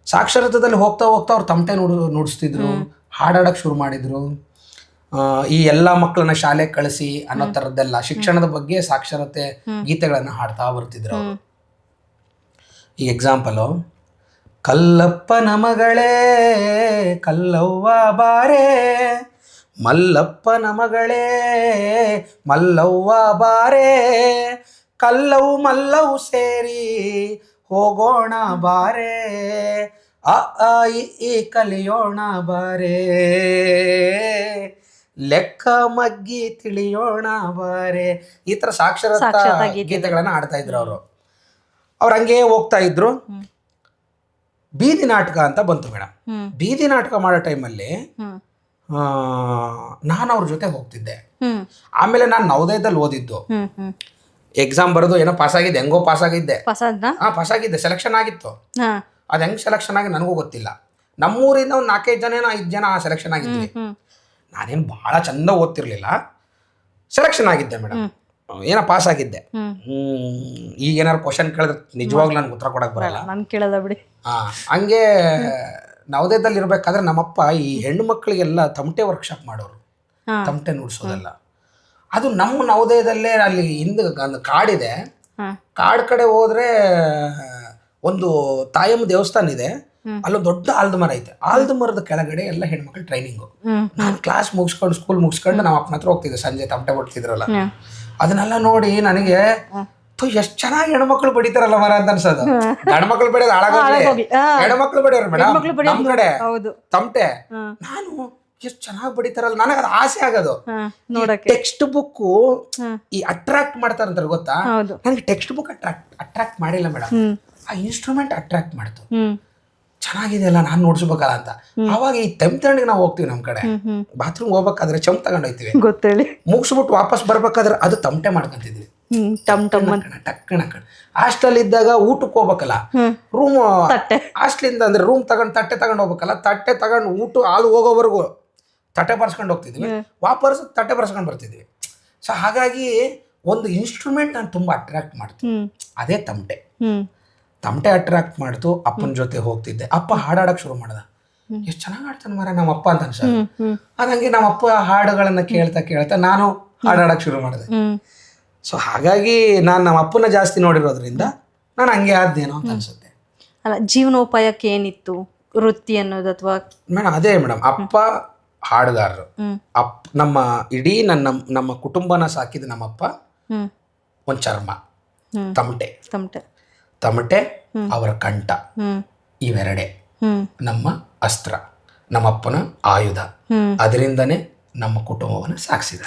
ಸಾಕ್ಷರತದಲ್ಲಿ ಹೋಗ್ತಾ ಅವ್ರು ತಮಟೆ ನುಡಿಸ್ತಿದ್ರು, ಹಾಡಾಡಕ್ಕೆ ಶುರು ಮಾಡಿದ್ರು. ಈ ಎಲ್ಲ ಮಕ್ಕಳನ್ನ ಶಾಲೆಗೆ ಕಳಿಸಿ ಅನ್ನೋ ಥರದ್ದೆಲ್ಲ ಶಿಕ್ಷಣದ ಬಗ್ಗೆ ಸಾಕ್ಷರತೆ ಗೀತೆಗಳನ್ನು ಹಾಡ್ತಾ ಬರ್ತಿದ್ರು ಅವರು. ಈ ಎಕ್ಸಾಂಪಲು, ಕಲ್ಲಪ್ಪನ ಮಗಳೇ ಕಲ್ಲವ್ವ ಬಾರೇ, ಮಲ್ಲಪ್ಪನ ಮಗಳೇ ಮಲ್ಲವ್ವ ಬಾರೇ, ಕಲ್ಲವು ಮಲ್ಲವು ಸೇರಿ ಹೋಗೋಣ ಬಾರೇ, ಈ ಕಲಿಯೋಣ ಬಾರೇ, ಲೆಕ್ಕ ಮಗ್ಗಿ ತಿಳಿಯೋಣ ಬಾರೇ. ಈ ಥರ ಸಾಕ್ಷರತಾ ಗೀತೆಗಳನ್ನು ಆಡ್ತಾ ಇದ್ರು ಅವರು. ಅವ್ರು ಹಂಗೆ ಹೋಗ್ತಾ ಇದ್ರು. ಬೀದಿ ನಾಟಕ ಅಂತ ಬಂತು ಮೇಡಮ್. ಬೀದಿ ನಾಟಕ ಮಾಡೋ ಟೈಮಲ್ಲಿ ನಾನು ಅವ್ರ ಜೊತೆ ಹೋಗ್ತಿದ್ದೆ. ಆಮೇಲೆ ನಾನು ನವೋದಯದಲ್ಲಿ ಓದಿದ್ದು. ಎಕ್ಸಾಮ್ ಬರೋದು ಏನೋ ಪಾಸಾಗಿದ್ದೆ, ಹೆಂಗೋ ಪಾಸಾಗಿದ್ದೆ. ಪಾಸಾಗಿದ್ದೆ, ಸೆಲೆಕ್ಷನ್ ಆಗಿತ್ತು. ಅದು ಹೆಂಗೆ ಸೆಲೆಕ್ಷನ್ ಆಗಿ ನನಗೂ ಗೊತ್ತಿಲ್ಲ. ನಮ್ಮೂರಿಂದ ಒಂದು 4-5 ಜನ 5 ಜನ ಸೆಲೆಕ್ಷನ್ ಆಗಿದ್ವಿ. ನಾನೇನು ಭಾಳ ಚಂದ ಓದ್ತಿರ್ಲಿಲ್ಲ, ಸೆಲೆಕ್ಷನ್ ಆಗಿದ್ದೆ ಮೇಡಮ್. ಏನೋ ಪಾಸ್ ಆಗಿದ್ದೆ. ಈಗ ಏನಾರು ಕ್ವಶನ್ ಕೇಳಿದ್ರೆ ನಿಜವಾಗ್ಲೂ ನನಗೆ ಉತ್ತರ ಕೊಡಕ್ಕೆ ಬರಲ್ಲ, ನಾನು ಕೇಳಲ್ಲ ಬಿಡಿ. ಹಂಗೆ ನವೋದಯದಲ್ಲಿ ಇರಬೇಕಾದ್ರೆ ನಮ್ಮಪ್ಪ ಈ ಹೆಣ್ಣು ಮಕ್ಕಳಿಗೆಲ್ಲ ತಮಟೆ ವರ್ಕ್ಶಾಪ್ ಮಾಡೋರು, ತಮಟೆ ನುಡ್ಸೋದೆಲ್ಲ. ಅದು ನಮ್ಮ ನವೋದಯದಲ್ಲೇ ಅಲ್ಲಿ ಹಿಂದೆ ಒಂದು ಕಾಡಿದೆ. ಕಾಡು ಕಡೆ ಹೋದ್ರೆ ಒಂದು ತಾಯಮ್ಮ ದೇವಸ್ಥಾನ ಇದೆ, ಅಲ್ಲೊಂದು ದೊಡ್ಡ ಆಲದ ಮರ ಐತೆ. ಆಲದ ಮರದ ಕೆಳಗಡೆ ಎಲ್ಲ ಹೆಣ್ಮಕ್ಳು ಟ್ರೈನಿಂಗು. ನಾನು ಕ್ಲಾಸ್ ಮುಗಿಸ್ಕೊಂಡು ಸ್ಕೂಲ್ ಮುಗಿಸ್ಕೊಂಡು ನಮ್ಮ ಅಪ್ಪನ ಹತ್ರ ಹೋಗ್ತಿದ್ದೆ. ಸಂಜೆ ತಮಟೆ ಬಿಡ್ತಿದ್ರಲ್ಲ, ಅದನ್ನೆಲ್ಲ ನೋಡಿ ನನಗೆ ಎಷ್ಟು ಚೆನ್ನಾಗಿ ಹೆಣ್ಮಕ್ಳು ಬಡಿತಾರಲ್ಲ ಮರ ಅಂತ ಅನ್ಸೋದು. ಗಂಡ್ಮಕ್ಳು ಬೆಳೆಯೋದು ಹಾಳಾಗೋಗ್ಲಿ, ಹೆಣ್ಮಕ್ಳು ಬೆಳೆಯೋರು ಮೇಡಮ್ ನಮ್ ಕಡೆ ತಮಟೆ. ನಾನು ಎಷ್ಟು ಚೆನ್ನಾಗಿ ಬಡಿತಾರಲ್ಲ, ನನಗೆ ಅದು ಆಸೆ ಆಗೋದು. ಟೆಕ್ಸ್ಟ್ ಬುಕ್ ಈ ಅಟ್ರಾಕ್ಟ್ ಮಾಡ್ತಾರಂತಾರೆ ಗೊತ್ತಾ? ನನಗೆ ಟೆಕ್ಸ್ಟ್ ಬುಕ್ ಅಟ್ರಾಕ್ಟ್ ಮಾಡಿಲ್ಲ ಮೇಡಮ್, ಆ ಇನ್ಸ್ಟ್ರೂಮೆಂಟ್ ಅಟ್ರಾಕ್ಟ್ ಮಾಡ್ತು. ಚೆನ್ನಾಗಿದೆಯಲ್ಲ, ನಾನು ನೋಡ್ಸ್ಬೇಕಲ್ಲ ಅಂತ. ಅವಾಗ ಈ ತಮ್ತಂಡಿಗೆ ನಾವು ಹೋಗ್ತೀವಿ. ನಮ್ಮ ಕಡೆ ಬಾತ್ರೂಮ್ ಹೋಗ್ಬೇಕಾದ್ರೆ ಚಮ್ ತಗೊಂಡು ಹೋಗ್ತೀವಿ, ಗೊತ್ತೇಳಿ ಮುಗಿಸ್ಬಿಟ್ಟು ವಾಪಸ್ ಬರ್ಬೇಕಾದ್ರೆ ಅದು ತಮಟೆ ಮಾಡ್ಕೊಂತಿದ್ವಿ. ಟಕ್ಕಣ ಹಾಸ್ಟೆಲ್ ಇದ್ದಾಗ ಊಟಕ್ಕೆ ಹೋಗ್ಬೇಕಲ್ಲ, ರೂಮ್ ಹಾಸ್ಟ್ಲಿಂದ ಅಂದ್ರೆ ರೂಮ್ ತಗೊಂಡು ತಟ್ಟೆ ತಗೊಂಡು ಹೋಗ್ಬೇಕಲ್ಲ, ತಟ್ಟೆ ತಗೊಂಡು ಊಟ ಹಾಲು ಹೋಗೋವರೆಗೂ ತಟ್ಟೆ ಬರ್ಸ್ಕೊಂಡು ಹೋಗ್ತಿದ್ವಿ, ವಾಪಸ್ ತಟ್ಟೆ ಬರ್ಸ್ಕೊಂಡು ಬರ್ತಿದ್ವಿ. ಸೊ ಹಾಗಾಗಿ ಒಂದು ಇನ್ಸ್ಟ್ರೂಮೆಂಟ್ ನಾನು ತುಂಬ ಅಟ್ರಾಕ್ಟ್ ಮಾಡ್ತೀನಿ, ಅದೇ ತಮಟೆ. ತಮಟೆ ಅಟ್ರಾಕ್ಟ್ ಮಾಡ್ತು. ಅಪ್ಪನ ಜೊತೆ ಹೋಗ್ತಿದ್ದೆ. ಅಪ್ಪ ಹಾಡಾಡಕ್ಕೆ ಶುರು ಮಾಡ್ದ. ಎಷ್ಟು ಚೆನ್ನಾಗಿ ಆಡ್ತಾನೆ ಮರ ನಮ್ಮ ಅಪ್ಪ ಅಂತ ಅನ್ಸೋದು. ಅದಂಗೆ ನಮ್ಮ ಅಪ್ಪ ಹಾಡುಗಳನ್ನ ಕೇಳ್ತಾ ನಾನು ಹಾಡಾಡಕ್ಕೆ ಶುರು ಮಾಡಿದೆ. ಸೊ ಹಾಗಾಗಿ ನಾನು ನಮ್ಮ ಅಪ್ಪನ ಜಾಸ್ತಿ ನೋಡಿರೋದ್ರಿಂದ ನಾನು ಹಂಗೆ ಆದ್ದೇನೋ ಅಂತ ಅನ್ಸುತ್ತೆ. ಅಲ್ಲ, ಜೀವನೋಪಾಯಕ್ಕೆ ಏನಿತ್ತು ವೃತ್ತಿ ಅನ್ನೋದು ಅಥವಾ? ಮೇಡಮ್ ಅದೇ ಮೇಡಮ್, ಅಪ್ಪ ಹಾಡುಗಾರರು. ನಮ್ಮ ಇಡೀ ನಮ್ಮ ಕುಟುಂಬನ ಸಾಕಿದ ನಮ್ಮಪ್ಪ ಒಂದು ಚರ್ಮ, ತಮಟೆ, ಅವರ ಕಂಠ, ಇವೆರಡೆ ನಮ್ಮ ಅಸ್ತ್ರ, ನಮ್ಮಪ್ಪನ ಆಯುಧ. ಅದರಿಂದನೇ ನಮ್ಮ ಕುಟುಂಬವನ್ನು ಸಾಗಿಸಿದ.